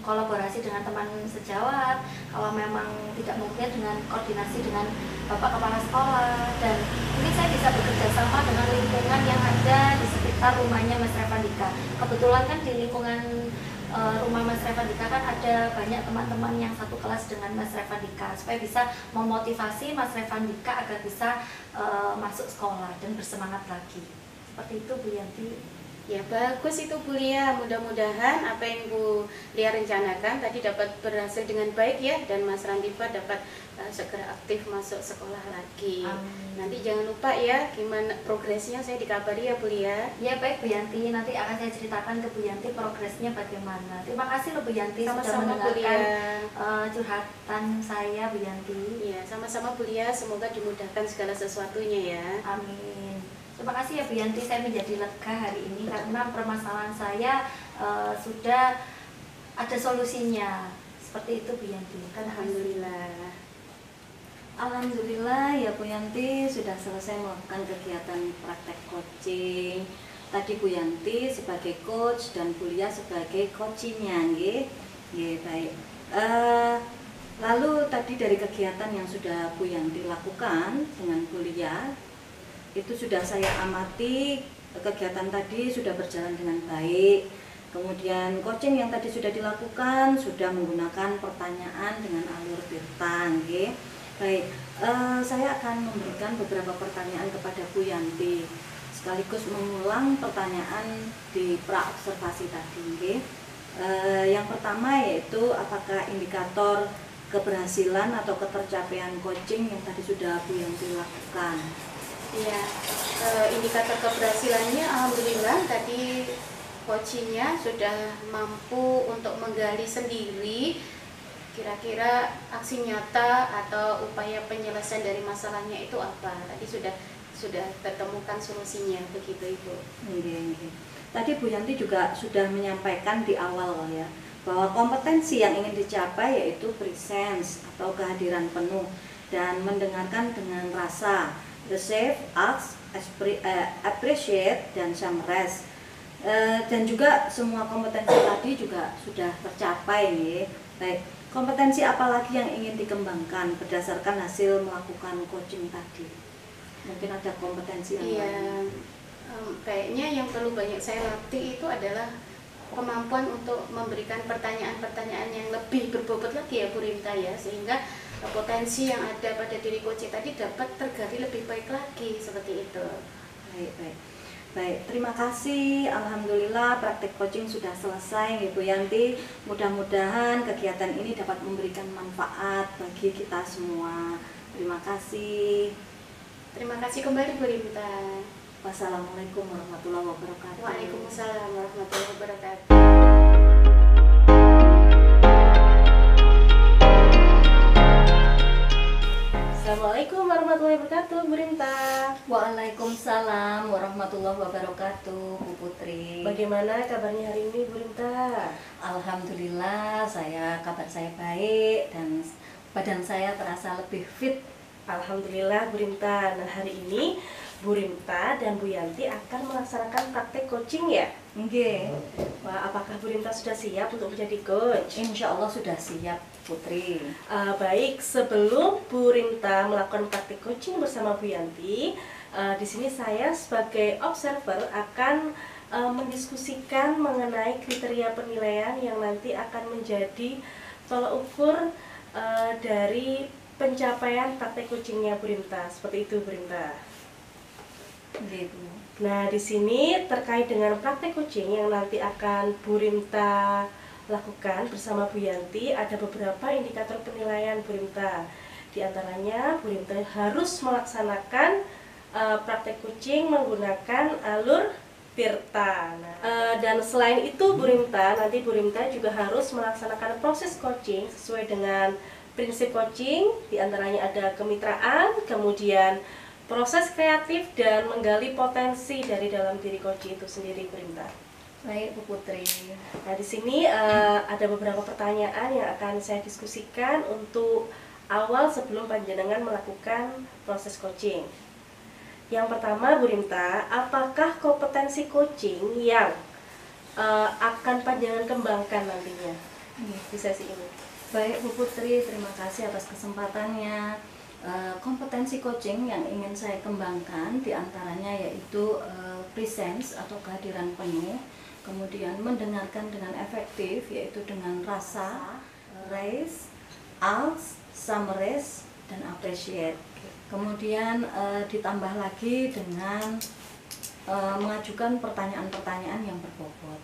kolaborasi dengan teman sejawat, kalau memang tidak mungkin dengan koordinasi dengan Bapak Kepala Sekolah, dan mungkin saya bisa bekerja sama dengan lingkungan yang ada di sekitar rumahnya Mas Revandika. Kebetulan kan di lingkungan rumah Mas Revandika kan ada banyak teman-teman yang satu kelas dengan Mas Revandika, supaya bisa memotivasi Mas Revandika agar bisa masuk sekolah dan bersemangat lagi. Seperti itu Bu Yanti. Ya, bagus itu Bu Lia, mudah-mudahan apa yang Bu Lia rencanakan tadi dapat berhasil dengan baik ya, dan Mas Randiva dapat segera aktif masuk sekolah lagi. Amin. Nanti jangan lupa ya gimana progresnya, saya dikabari ya Bu Lia. Ya baik Bu Yanti, nanti akan saya ceritakan ke Bu Yanti progresnya bagaimana. Terima kasih loh Bu Yanti sudah mendengarkan curhatan saya Bu Yanti. Ya, sama-sama Bu Lia, semoga dimudahkan segala sesuatunya ya. Amin. Terima kasih ya Bu Yanti, saya menjadi lega hari ini karena permasalahan saya sudah ada solusinya. Seperti itu Bu Yanti. Alhamdulillah. Alhamdulillah ya Bu Yanti sudah selesai melakukan kegiatan praktek coaching. Tadi Bu Yanti sebagai coach dan Bu Lia sebagai coachingnya, nggih. Nggih, baik. Lalu tadi dari kegiatan yang sudah Bu Yanti lakukan dengan Bu Lia, itu sudah saya amati, kegiatan tadi sudah berjalan dengan baik. Kemudian coaching yang tadi sudah dilakukan sudah menggunakan pertanyaan dengan alur tirtan, nggih. Baik, saya akan memberikan beberapa pertanyaan kepada Bu Yanti, sekaligus mengulang pertanyaan di pra-observasi tadi, nggih. Yang pertama yaitu apakah indikator keberhasilan atau ketercapaian coaching yang tadi sudah Bu Yanti lakukan? Ya, indikator keberhasilannya alhamdulillah tadi coachingnya sudah mampu untuk menggali sendiri kira-kira aksi nyata atau upaya penyelesaian dari masalahnya itu apa. Tadi sudah ketemukan solusinya, begitu Ibu. Tadi Bu Yanti juga sudah menyampaikan di awal ya, bahwa kompetensi yang ingin dicapai yaitu presence atau kehadiran penuh dan mendengarkan dengan rasa, receive, ask, appreciate, dan summarize. Dan juga semua kompetensi tadi juga sudah tercapai nih. Baik, kompetensi apa lagi yang ingin dikembangkan berdasarkan hasil melakukan coaching tadi? Mungkin ada kompetensi yang lain. Kayaknya yang perlu banyak saya latih itu adalah kemampuan untuk memberikan pertanyaan-pertanyaan yang lebih berbobot lagi ya Bu Rinta ya, sehingga potensi yang ada pada diri coach tadi dapat tergali lebih baik lagi, seperti itu. Baik, terima kasih. Alhamdulillah praktik coaching sudah selesai Ibu Yanti. Mudah-mudahan kegiatan ini dapat memberikan manfaat bagi kita semua. Terima kasih. Terima kasih kembali Bu Rinta. Wassalamualaikum warahmatullahi wabarakatuh. Waalaikumsalam warahmatullahi wabarakatuh. Assalamualaikum warahmatullahi wabarakatuh, Bu Rinta. Waalaikumsalam warahmatullahi wabarakatuh, Bu Putri. Bagaimana kabarnya hari ini, Bu Rinta? Alhamdulillah, kabar saya baik dan badan saya terasa lebih fit. Alhamdulillah, Bu Rinta. Nah, hari ini Bu Rinta dan Bu Yanti akan melaksanakan praktek coaching ya? Nggih. Wah, apakah Bu Rinta sudah siap untuk menjadi coach? Insya Allah sudah siap, Putri. Baik, sebelum Bu Rinta melakukan praktek coaching bersama Bu Yanti, di sini saya sebagai observer akan mendiskusikan mengenai kriteria penilaian yang nanti akan menjadi tolak ukur dari pencapaian praktek coachingnya Bu Rinta. Seperti itu, Bu Rinta. Gitu. Nah, di sini terkait dengan praktek coaching yang nanti akan Bu Rinta lakukan bersama Bu Yanti, ada beberapa indikator penilaian Bu Rinta. Di antaranya, Bu Rinta harus melaksanakan praktek coaching menggunakan alur Tirta. Dan selain itu, Bu Rinta, nanti Bu Rinta juga harus melaksanakan proses coaching sesuai dengan prinsip coaching. Di antaranya ada kemitraan, kemudian proses kreatif, dan menggali potensi dari dalam diri coach itu sendiri, Bu Rinta. Baik, Bu Putri. Nah, di sini ada beberapa pertanyaan yang akan saya diskusikan untuk awal sebelum panjenengan melakukan proses coaching. Yang pertama, Bu Rinta, apakah kompetensi coaching yang akan panjenengan kembangkan nantinya di sesi ini? Baik, Bu Putri, terima kasih atas kesempatannya. Kompetensi coaching yang ingin saya kembangkan diantaranya yaitu presence atau kehadiran penuh, kemudian mendengarkan dengan efektif yaitu dengan rasa, raise, ask, summarize, dan appreciate. Kemudian ditambah lagi dengan mengajukan pertanyaan-pertanyaan yang berbobot.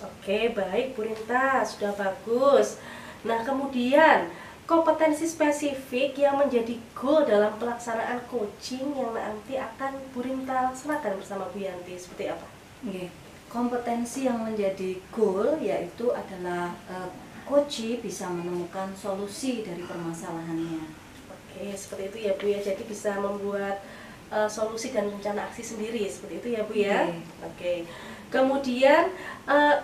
Oke, baik Bu Rinta, sudah bagus. Nah, kemudian kompetensi spesifik yang menjadi goal dalam pelaksanaan coaching yang nanti akan Bu Rinta laksanakan bersama Bu Yanti seperti apa? Okay. Kompetensi yang menjadi goal yaitu adalah coach bisa menemukan solusi dari permasalahannya. Oke, seperti itu ya Bu ya. Jadi bisa membuat solusi dan rencana aksi sendiri seperti itu ya Bu ya. Oke. Kemudian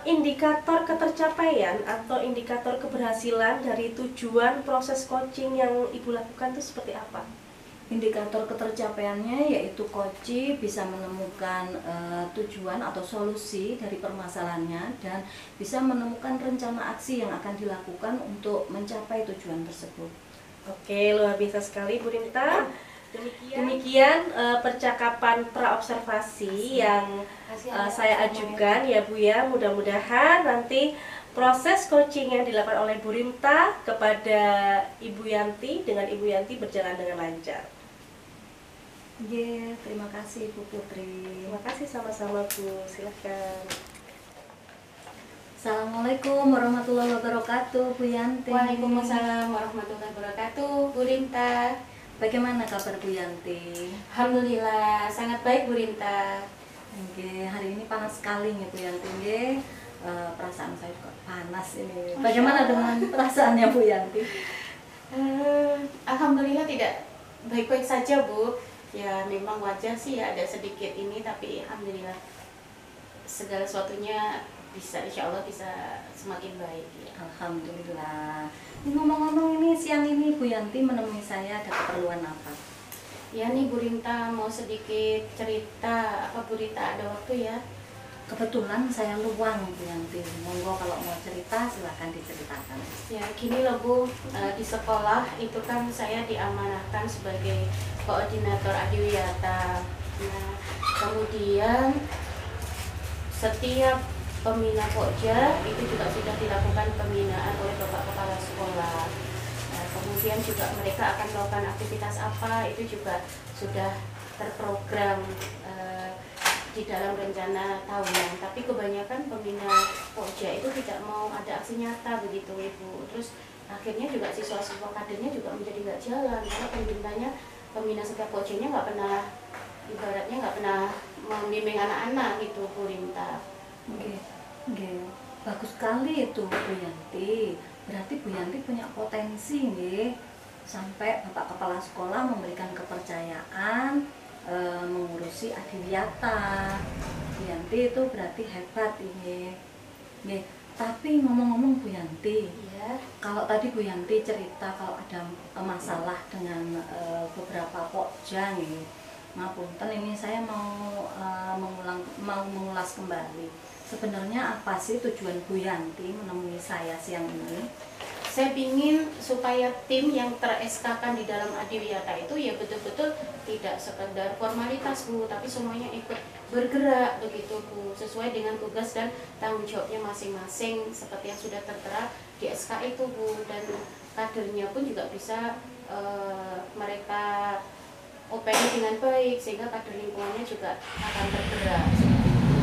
indikator ketercapaian atau indikator keberhasilan dari tujuan proses coaching yang Ibu lakukan itu seperti apa? Indikator ketercapaiannya yaitu coach bisa menemukan tujuan atau solusi dari permasalahannya dan bisa menemukan rencana aksi yang akan dilakukan untuk mencapai tujuan tersebut. Oke, luar biasa sekali Bu Rinta. Demikian percakapan praobservasi yang saya ajukan ya Bu ya. Mudah-mudahan nanti proses coaching yang dilakukan oleh Bu Rinta kepada Ibu Yanti dengan Ibu Yanti berjalan dengan lancar. Terima kasih Bu Putri. Terima kasih sama-sama Bu. Silakan. Assalamualaikum warahmatullahi wabarakatuh, Bu Yanti. Waalaikumsalam warahmatullahi wabarakatuh, Bu Rinta. Bagaimana kabar Bu Yanti? Alhamdulillah, sangat baik Bu Rinta. Hari ini panas sekali nih Bu Yanti. Perasaan saya juga panas ini. Bagaimana dengan perasaannya Bu Yanti? Alhamdulillah tidak baik-baik saja Bu. Ya memang wajar sih ya ada sedikit ini, tapi alhamdulillah segala sesuatunya bisa, insya Allah bisa semakin baik ya. Alhamdulillah. Ngomong-ngomong ini siang ini Bu Yanti menemui saya ada keperluan apa? Ya nih Bu Rinta mau sedikit cerita, apa Bu Rinta ada waktu ya? Kebetulan saya luang Bu Yanti. Monggo kalau mau cerita silahkan diceritakan. Ya gini loh Bu, di sekolah itu kan saya diamanahkan sebagai koordinator adiwiyata. Nah kemudian setiap pembina Pokja itu juga sudah dilakukan pembinaan oleh Bapak Kepala Sekolah. Nah, kemudian juga mereka akan melakukan aktivitas apa itu juga sudah terprogram di dalam rencana tahunan. Tapi kebanyakan pembina Pokja itu tidak mau ada aksi nyata begitu Ibu. Terus akhirnya juga siswa-siswa kadernya juga menjadi nggak jalan karena pembina setiap Pokjanya nggak pernah, ibaratnya nggak pernah membimbing anak-anak gitu Bu Rinta. Oke, oke. Bagus sekali itu Bu Yanti. Berarti Bu Yanti punya potensi nih, sampai Bapak Kepala Sekolah memberikan kepercayaan mengurusi adiwiyata. Bu Yanti itu berarti hebat ini. Nih, tapi ngomong-ngomong Bu Yanti, Ya. kalau tadi Bu Yanti cerita kalau ada masalah dengan beberapa Pokja nih, ngapunten ini saya mau mengulas kembali. Sebenarnya apa sih tujuan Bu Yanti menemui saya siang ini? Saya ingin supaya tim yang ter-SK-kan di dalam adiwiyata itu ya betul-betul tidak sekedar formalitas Bu, tapi semuanya ikut bergerak begitu Bu, sesuai dengan tugas dan tanggung jawabnya masing-masing seperti yang sudah tertera di SK itu Bu, dan kadernya pun juga bisa mereka OPD dengan baik sehingga kader lingkungannya juga akan tergerak seperti itu.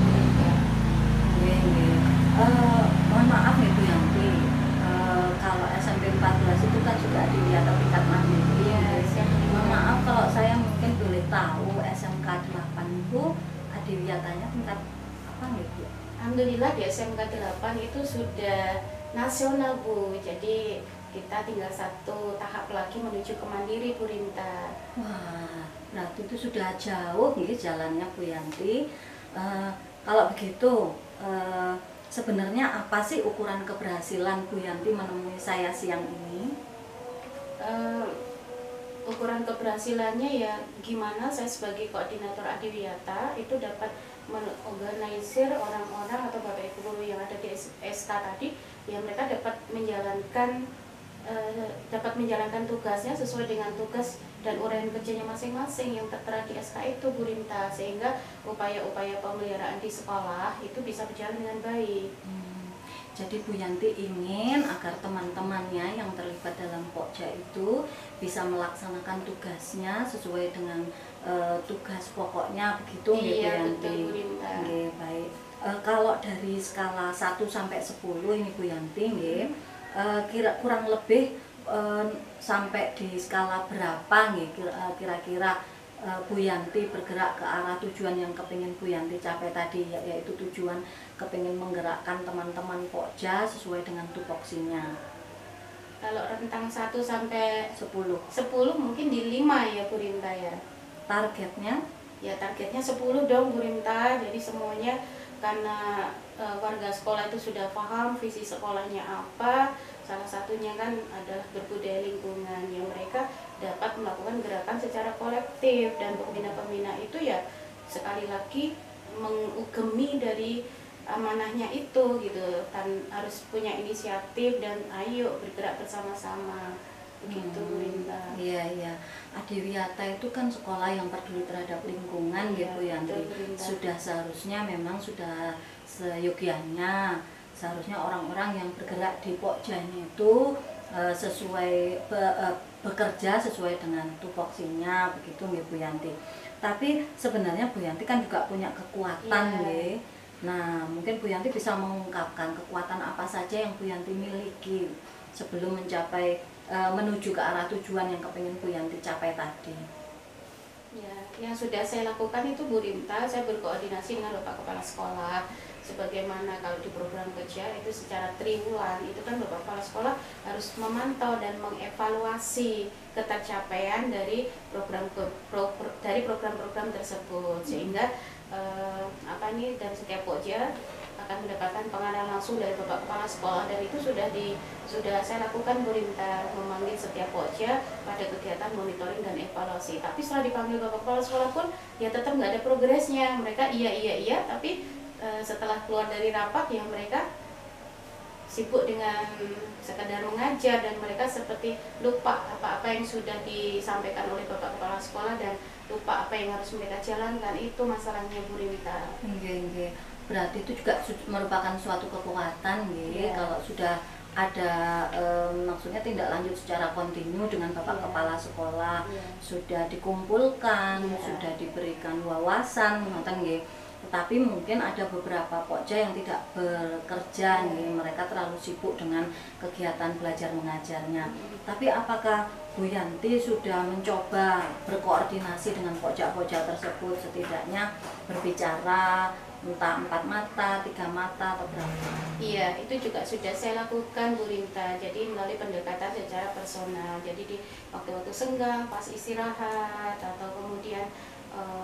Mohon maaf nih Bu Yanti, kalau SMP 14 itu kan sudah adiwiyata tingkat mandiri. Mohon maaf kalau saya mungkin boleh tahu SMK 8 itu adiwiyatanya tingkat apa nih Bu? Alhamdulillah di SMK 8 itu sudah nasional Bu, jadi kita tinggal satu tahap lagi menuju ke mandiri Bu Rinta. Wah, berarti itu sudah jauh nih jalannya Bu Yanti. Kalau begitu, sebenarnya apa sih ukuran keberhasilan Bu Yanti menemui saya siang ini? Ukuran keberhasilannya ya gimana saya sebagai koordinator adiwiyata itu dapat mengorganisir orang-orang atau Bapak Ibu guru yang ada di SK tadi, ya mereka dapat menjalankan tugasnya sesuai dengan tugas dan uraian kerjanya masing-masing yang tertera di SK itu Bu Rinta, sehingga upaya-upaya pemeliharaan di sekolah itu bisa berjalan dengan baik. Jadi Bu Yanti ingin agar teman-temannya yang terlibat dalam Pokja itu bisa melaksanakan tugasnya sesuai dengan tugas pokoknya begitu nggih Bu Iya, Yanti. betul Bu Rinta. Nggih, baik. Kalau dari skala 1 sampai 10 ini Bu Yanti nggih, kurang lebih sampai di skala berapa nggih kira-kira Bu Yanti bergerak ke arah tujuan yang kepingin Bu Yanti capai tadi, yaitu tujuan kepingin menggerakkan teman-teman Pokja sesuai dengan tupoksinya. Kalau rentang 1 sampai 10. 10 mungkin di 5 ya Bu Rinta ya. Targetnya? Ya targetnya 10 dong Bu Rinta, jadi semuanya karena warga sekolah itu sudah paham visi sekolahnya apa. Salah satunya kan adalah berbudaya lingkungan, yang mereka dapat melakukan gerakan secara kolektif, dan pembina-pembina itu ya sekali lagi mengugemi dari amanahnya itu gitu, kan harus punya inisiatif dan ayo bergerak bersama-sama begitu Bu Rinta. Iya, iya. Adiwiyata itu kan sekolah yang peduli terhadap lingkungan Iya, gitu ya, Andri. betul, Bu Rinta. Sudah seharusnya memang sudah seyogianya seharusnya orang-orang yang bergerak di Pokjanya itu bekerja sesuai dengan tupoksinya begitu nggih Bu Yanti. Tapi sebenarnya Bu Yanti kan juga punya kekuatan Iya. nggih. Nah, mungkin Bu Yanti bisa mengungkapkan kekuatan apa saja yang Bu Yanti miliki sebelum mencapai menuju ke arah tujuan yang kepingin Bu Yanti capai tadi. Ya, yang sudah saya lakukan itu Bu Rinta, saya berkoordinasi dengan Bapak Kepala Sekolah. Sebagaimana kalau di program kerja itu secara triwulan, itu kan Bapak Kepala Sekolah harus memantau dan mengevaluasi ketercapaian dari program-program tersebut, sehingga dari setiap Pokja akan mendapatkan pengarahan langsung dari Bapak Kepala Sekolah, dan itu sudah saya lakukan Bu Rinta, memanggil setiap Pokja pada kegiatan monitoring dan evaluasi. Tapi setelah dipanggil Bapak Kepala Sekolah pun ya tetap nggak ada progresnya. Mereka iya tapi setelah keluar dari rapat ya mereka sibuk dengan sekadar mengajar, dan mereka seperti lupa apa-apa yang sudah disampaikan oleh Bapak Kepala Sekolah dan lupa apa yang harus mereka jalankan. Itu masalahnya Bu Rinta. Nggih. berarti itu juga merupakan suatu kekuatan nggih, kalau sudah ada maksudnya tindak lanjut secara kontinu dengan Bapak Kepala Sekolah, sudah dikumpulkan, sudah diberikan wawasan ngoten nggih. Tetapi mungkin ada beberapa pokja yang tidak bekerja nih, mereka terlalu sibuk dengan kegiatan belajar mengajarnya. Tapi apakah Bu Yanti sudah mencoba berkoordinasi dengan pokja-pokja tersebut, setidaknya berbicara entah 4 mata, 3 mata atau berapa? Iya, itu juga sudah saya lakukan Bu Rinta. Jadi melalui pendekatan secara personal. Jadi di waktu-waktu senggang, pas istirahat, atau kemudian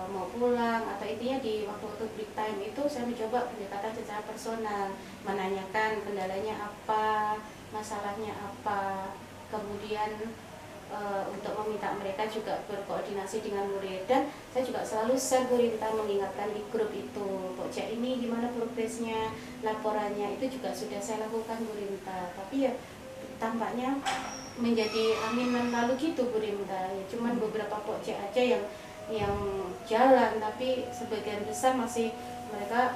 mau pulang, atau intinya di waktu-waktu break time itu saya mencoba pendekatan secara personal, menanyakan kendalanya apa, masalahnya apa, kemudian untuk meminta mereka juga berkoordinasi dengan murid. Dan saya juga selalu share Bu Rinta, mengingatkan di grup itu, pokja ini gimana progresnya, laporannya, itu juga sudah saya lakukan Bu Rinta. Tapi ya tampaknya menjadi angin lalu gitu Bu Rinta, ya cuman beberapa pokja aja yang jalan, tapi sebagian besar masih mereka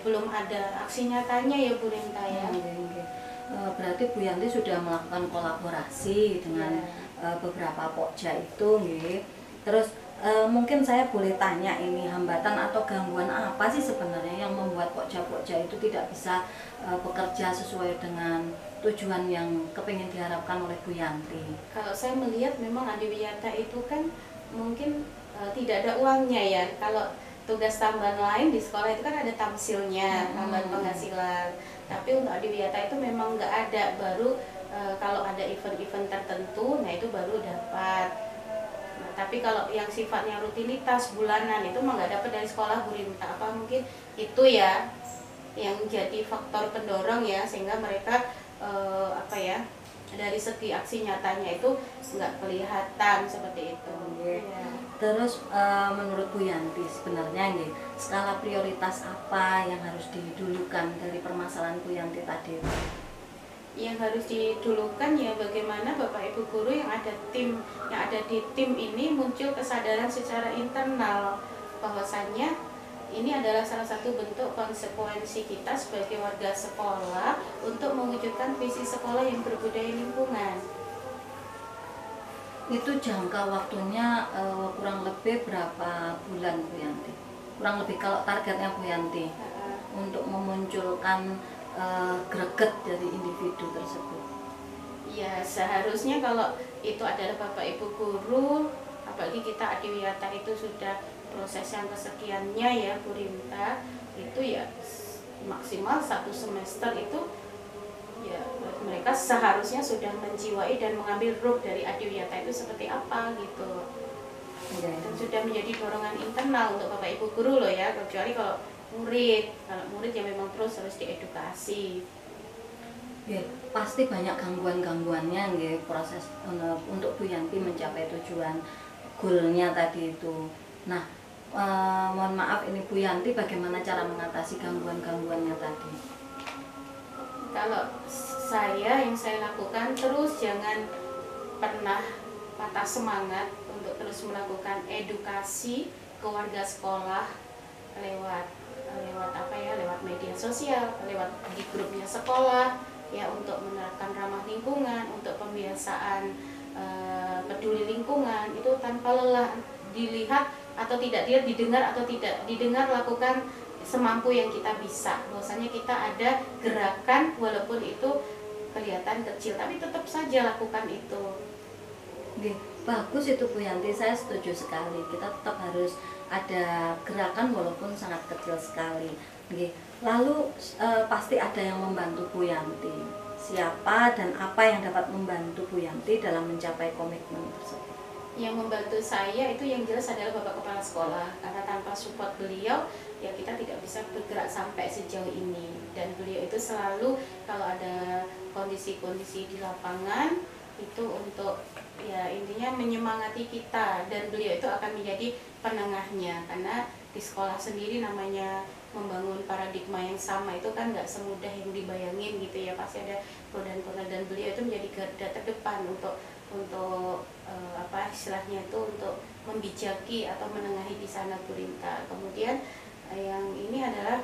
belum ada aksi nyatanya ya Bu Rinta ya. Berarti Bu Yanti sudah melakukan kolaborasi dengan beberapa pokja itu nggih. Terus mungkin saya boleh tanya, ini hambatan atau gangguan apa sih sebenarnya yang membuat pokja-pokja itu tidak bisa bekerja sesuai dengan tujuan yang kepingin diharapkan oleh Bu Yanti? Kalau saya melihat memang Adiwiyata itu kan mungkin tidak ada uangnya ya. Kalau tugas tambahan lain di sekolah itu kan ada tamsilnya, tambahan penghasilan. Tapi untuk Adiwiyata itu memang nggak ada, baru kalau ada event-event tertentu, nah itu baru dapat. Nah, tapi kalau yang sifatnya rutinitas bulanan itu mah nggak dapat dari sekolah Bu Rinta. Apa mungkin itu ya yang jadi faktor pendorong ya, sehingga mereka apa ya, dari segi aksi nyatanya itu nggak kelihatan seperti itu. Ya. Terus menurut Bu Yanti sebenarnya nih, skala prioritas apa yang harus didulukan dari permasalahan Bu Yanti tadi? Yang harus didulukan ya bagaimana Bapak Ibu guru yang ada di tim ini muncul kesadaran secara internal bahwasannya ini adalah salah satu bentuk konsekuensi kita sebagai warga sekolah untuk mewujudkan visi sekolah yang berbudaya lingkungan. Itu jangka waktunya kurang lebih berapa bulan Bu Yanti? Kurang lebih kalau targetnya Bu Yanti untuk memunculkan greget dari individu tersebut. Ya seharusnya kalau itu adalah Bapak Ibu guru, apalagi kita Adiwiyata itu sudah proses yang kesekiannya ya Bu Rinta, itu ya maksimal 1 semester itu ya mereka seharusnya sudah menjiwai dan mengambil ruh dari Adiwiyata itu seperti apa gitu. Dan sudah menjadi dorongan internal untuk Bapak Ibu guru loh ya, kecuali kalau murid yang memang terus harus diedukasi. Ya, pasti banyak gangguan-gangguannya nggih proses untuk Bu Yanti mencapai tujuan goalnya tadi itu. Nah, mohon maaf ini Bu Yanti bagaimana cara mengatasi gangguan-gangguannya tadi? Kalau yang saya lakukan, terus jangan pernah patah semangat untuk terus melakukan edukasi ke warga sekolah lewat media sosial, lewat di grupnya sekolah ya, untuk menerapkan ramah lingkungan, untuk pembiasaan peduli lingkungan itu tanpa lelah, dilihat atau tidak dilihat, didengar atau tidak didengar, lakukan semampu yang kita bisa. Bahwasanya kita ada gerakan walaupun itu kelihatan kecil, tapi tetap saja lakukan itu. Oke, bagus itu Bu Yanti, saya setuju sekali. Kita tetap harus ada gerakan walaupun sangat kecil sekali. Oke. Lalu pasti ada yang membantu Bu Yanti. Siapa dan apa yang dapat membantu Bu Yanti dalam mencapai komitmen tersebut? Yang membantu saya itu yang jelas adalah Bapak Kepala Sekolah, karena tanpa support beliau ya kita tidak bisa bergerak sampai sejauh ini. Dan beliau itu selalu kalau ada kondisi-kondisi di lapangan itu untuk ya intinya menyemangati kita, dan beliau itu akan menjadi penengahnya, karena di sekolah sendiri namanya membangun paradigma yang sama itu kan nggak semudah yang dibayangin gitu ya, pasti ada pro dan kontra, dan beliau itu menjadi garda terdepan untuk apa istilahnya itu, untuk membijaki atau menengahi di sana Bu Rinta. Kemudian yang ini adalah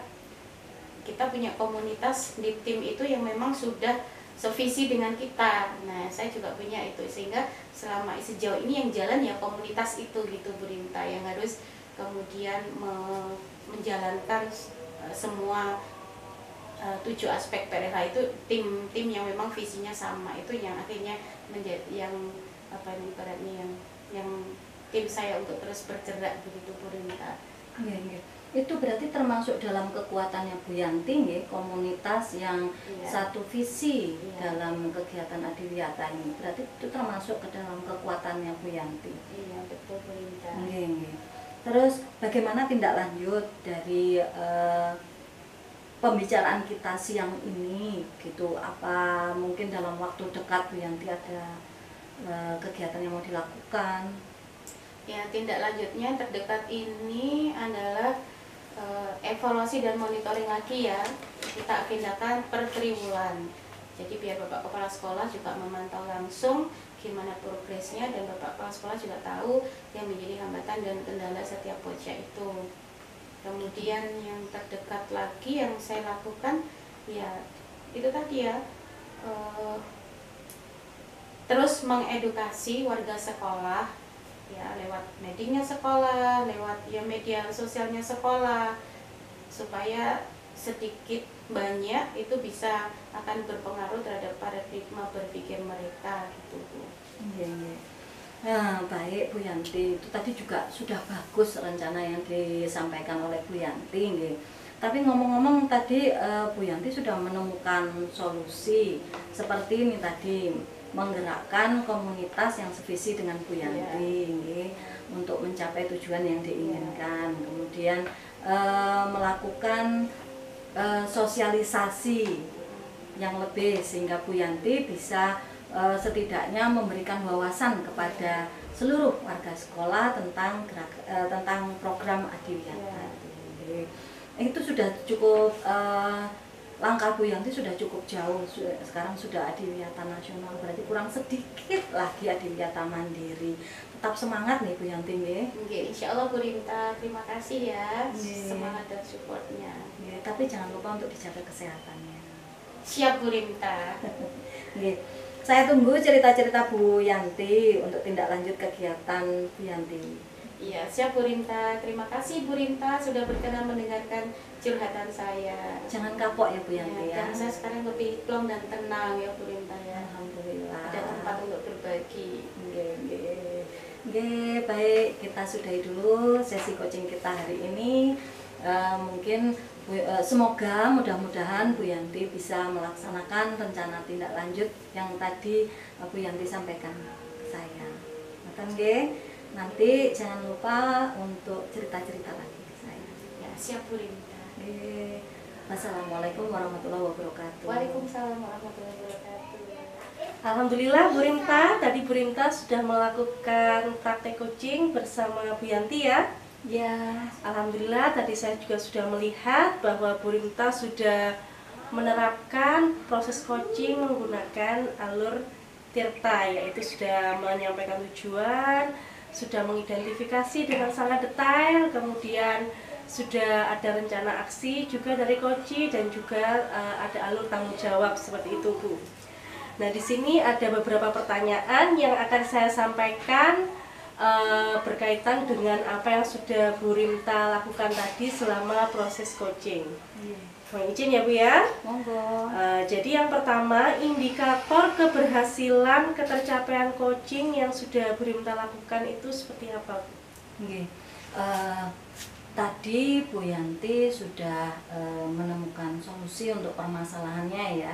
kita punya komunitas di tim itu yang memang sudah sevisi dengan kita. Nah, saya juga punya itu, sehingga sejauh ini yang jalan ya komunitas itu gitu Bu Rinta, yang harus kemudian menjalankan semua 7 aspek PRH itu. Tim yang memang visinya sama itu yang akhirnya menjadi yang apa ini ibaratnya yang tim saya untuk terus bergerak begitu Bu Rinta. Iya. Itu berarti termasuk dalam kekuatannya Bu Yanti ya, komunitas yang satu visi dalam kegiatan Adiwiyata ini. Berarti itu termasuk ke dalam kekuatannya Bu Yanti. Iya, betul Bu Rinta. Iya. Terus bagaimana tindak lanjut dari pembicaraan kita siang ini gitu? Apa mungkin dalam waktu dekat Bu Yanti ada kegiatan yang mau dilakukan? Ya, tindak lanjutnya terdekat ini adalah evaluasi dan monitoring lagi ya. Kita agendakan per triwulan. Jadi biar Bapak Kepala Sekolah juga memantau langsung gimana progresnya, dan Bapak Kepala Sekolah juga tahu yang menjadi hambatan dan kendala setiap project itu. Kemudian yang terdekat lagi yang saya lakukan ya itu tadi ya, terus mengedukasi warga sekolah ya, lewat medianya sekolah, lewat ya media sosialnya sekolah, supaya sedikit banyak itu bisa akan berpengaruh terhadap paradigma berpikir mereka gitu Bu. Iya. Nah, baik Bu Yanti, itu tadi juga sudah bagus rencana yang disampaikan oleh Bu Yanti nggih. Tapi ngomong-ngomong tadi Bu Yanti sudah menemukan solusi seperti ini tadi, menggerakkan komunitas yang sevisi dengan Bu Yanti nggih, untuk mencapai tujuan yang diinginkan. Kemudian melakukan sosialisasi yang lebih sehingga Bu Yanti bisa setidaknya memberikan wawasan kepada seluruh warga sekolah tentang program Adiwiyata. Itu sudah cukup langkah Bu Yanti sudah cukup jauh. Sekarang sudah Adiwiyata nasional, berarti kurang sedikit lagi Adiwiyata mandiri. Tetap semangat nih Bu Yanti nggih. Nggih, insyaallah Bu Rinta, terima kasih ya semangat dan supportnya. Tapi jangan lupa untuk dijaga kesehatannya. Siap Bu Rinta. Nggih. Saya tunggu cerita-cerita Bu Yanti untuk tindak lanjut kegiatan Bu Yanti. Iya, siap Bu Rinta. Terima kasih Bu Rinta sudah berkenan mendengarkan curhatan saya. Jangan kapok ya Bu Yanti ya. Dan saya sekarang lebih plong dan tenang ya Bu Rinta ya. Alhamdulillah. Ada tempat untuk berbagi. Nggih, baik, kita sudahi dulu sesi coaching kita hari ini. Mungkin semoga mudah-mudahan Bu Yanti bisa melaksanakan rencana tindak lanjut yang tadi Bu Yanti sampaikan ke saya. Makan nggih. Nanti jangan lupa untuk cerita-cerita lagi ke saya. Ya, siap Bu Rinta. Wassalamualaikum warahmatullahi wabarakatuh. Waalaikumsalam warahmatullahi wabarakatuh. Alhamdulillah Bu Rinta, tadi Bu Rinta sudah melakukan praktek coaching bersama Bu Yanti ya. Ya, Alhamdulillah tadi saya juga sudah melihat bahwa Bu Rinta sudah menerapkan proses coaching menggunakan alur Tirta, yaitu sudah menyampaikan tujuan, sudah mengidentifikasi dengan sangat detail, kemudian sudah ada rencana aksi juga dari coach dan juga ada alur tanggung jawab seperti itu Bu. Nah, di sini ada beberapa pertanyaan yang akan saya sampaikan berkaitan dengan apa yang sudah Bu Rinta lakukan tadi selama proses coaching. Mohon izin ya Bu ya. monggo. Jadi yang pertama, indikator keberhasilan ketercapaian coaching yang sudah Bu Rinta lakukan itu seperti apa Bu? Nggih. Tadi Bu Yanti sudah menemukan solusi untuk permasalahannya ya.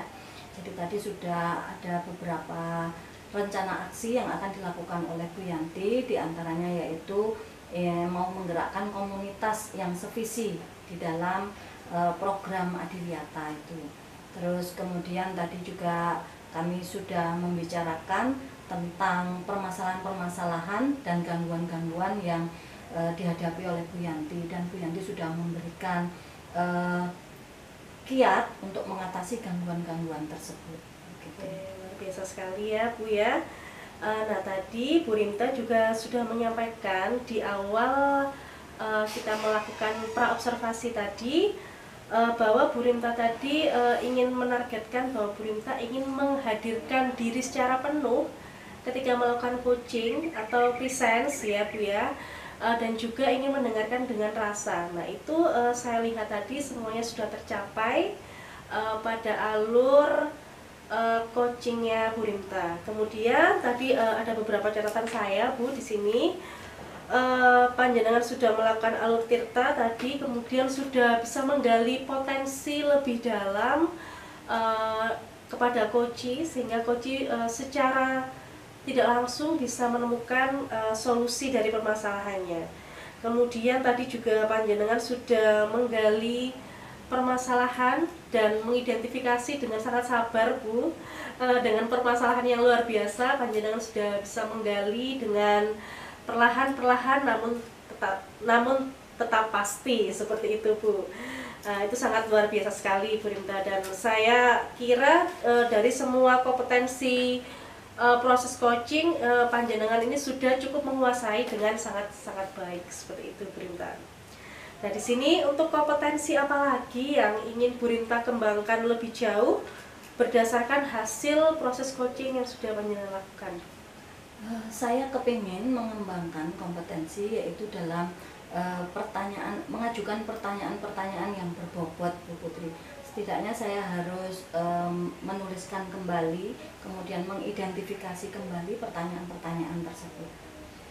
Jadi tadi sudah ada beberapa rencana aksi yang akan dilakukan oleh Bu Yanti, diantaranya yaitu mau menggerakkan komunitas yang sevisi di dalam program Adiwiyata itu. Terus kemudian tadi juga kami sudah membicarakan tentang permasalahan-permasalahan dan gangguan-gangguan yang dihadapi oleh Bu Yanti, dan Bu Yanti sudah memberikan kiat untuk mengatasi gangguan-gangguan tersebut. Gitu. Luar biasa sekali ya Bu ya. Nah tadi Bu Rinta juga sudah menyampaikan di awal kita melakukan praobservasi tadi, bahwa Bu Rimta tadi ingin menargetkan bahwa Bu Rimta ingin menghadirkan diri secara penuh ketika melakukan coaching atau presence ya Bu ya, dan juga ingin mendengarkan dengan rasa. Nah itu saya lihat tadi semuanya sudah tercapai pada alur coachingnya Bu Rimta. Kemudian tadi ada beberapa catatan saya Bu di sini. Panjenengan sudah melakukan alur tirta tadi, kemudian sudah bisa menggali potensi lebih dalam kepada koci, sehingga koci secara tidak langsung bisa menemukan solusi dari permasalahannya. Kemudian tadi juga panjenengan sudah menggali permasalahan dan mengidentifikasi dengan sangat sabar Bu, dengan permasalahan yang luar biasa. Panjenengan sudah bisa menggali dengan perlahan-perlahan namun tetap pasti, seperti itu Bu. Itu sangat luar biasa sekali Bu Rimta, dan saya kira dari semua kompetensi proses coaching panjenengan ini sudah cukup menguasai dengan sangat baik, seperti itu Bu Rimta. Nah di sini untuk kompetensi apa lagi yang ingin Bu Rimta kembangkan lebih jauh berdasarkan hasil proses coaching yang sudah panjenengan lakukan? Saya kepingin mengembangkan kompetensi yaitu dalam mengajukan pertanyaan-pertanyaan yang berbobot Bu Putri. Setidaknya saya harus menuliskan kembali, kemudian mengidentifikasi kembali pertanyaan-pertanyaan tersebut.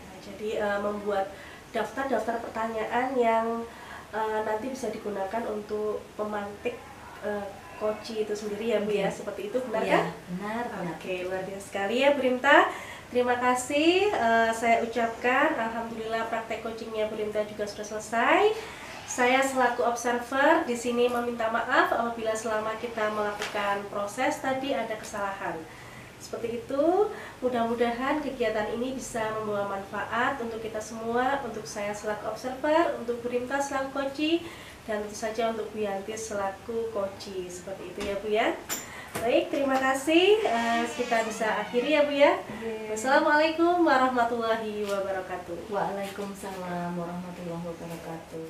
Nah, jadi membuat daftar-daftar pertanyaan yang nanti bisa digunakan untuk pemantik coach itu sendiri ya Bu ya, seperti itu benar kan? Benar. Oke, luar biasa sekali ya Bu Rimta. Terima kasih, saya ucapkan alhamdulillah praktek coachingnya Bu Rimta juga sudah selesai. Saya selaku observer di sini meminta maaf apabila selama kita melakukan proses tadi ada kesalahan. Seperti itu, mudah-mudahan kegiatan ini bisa membawa manfaat untuk kita semua, untuk saya selaku observer, untuk Bu Rimta selaku coach, dan tentu saja untuk Bu Yanti selaku coach. Seperti itu ya Bu ya. Baik, terima kasih. Kita bisa akhiri ya Bu ya. Wassalamualaikum warahmatullahi wabarakatuh. Waalaikumsalam warahmatullahi wabarakatuh.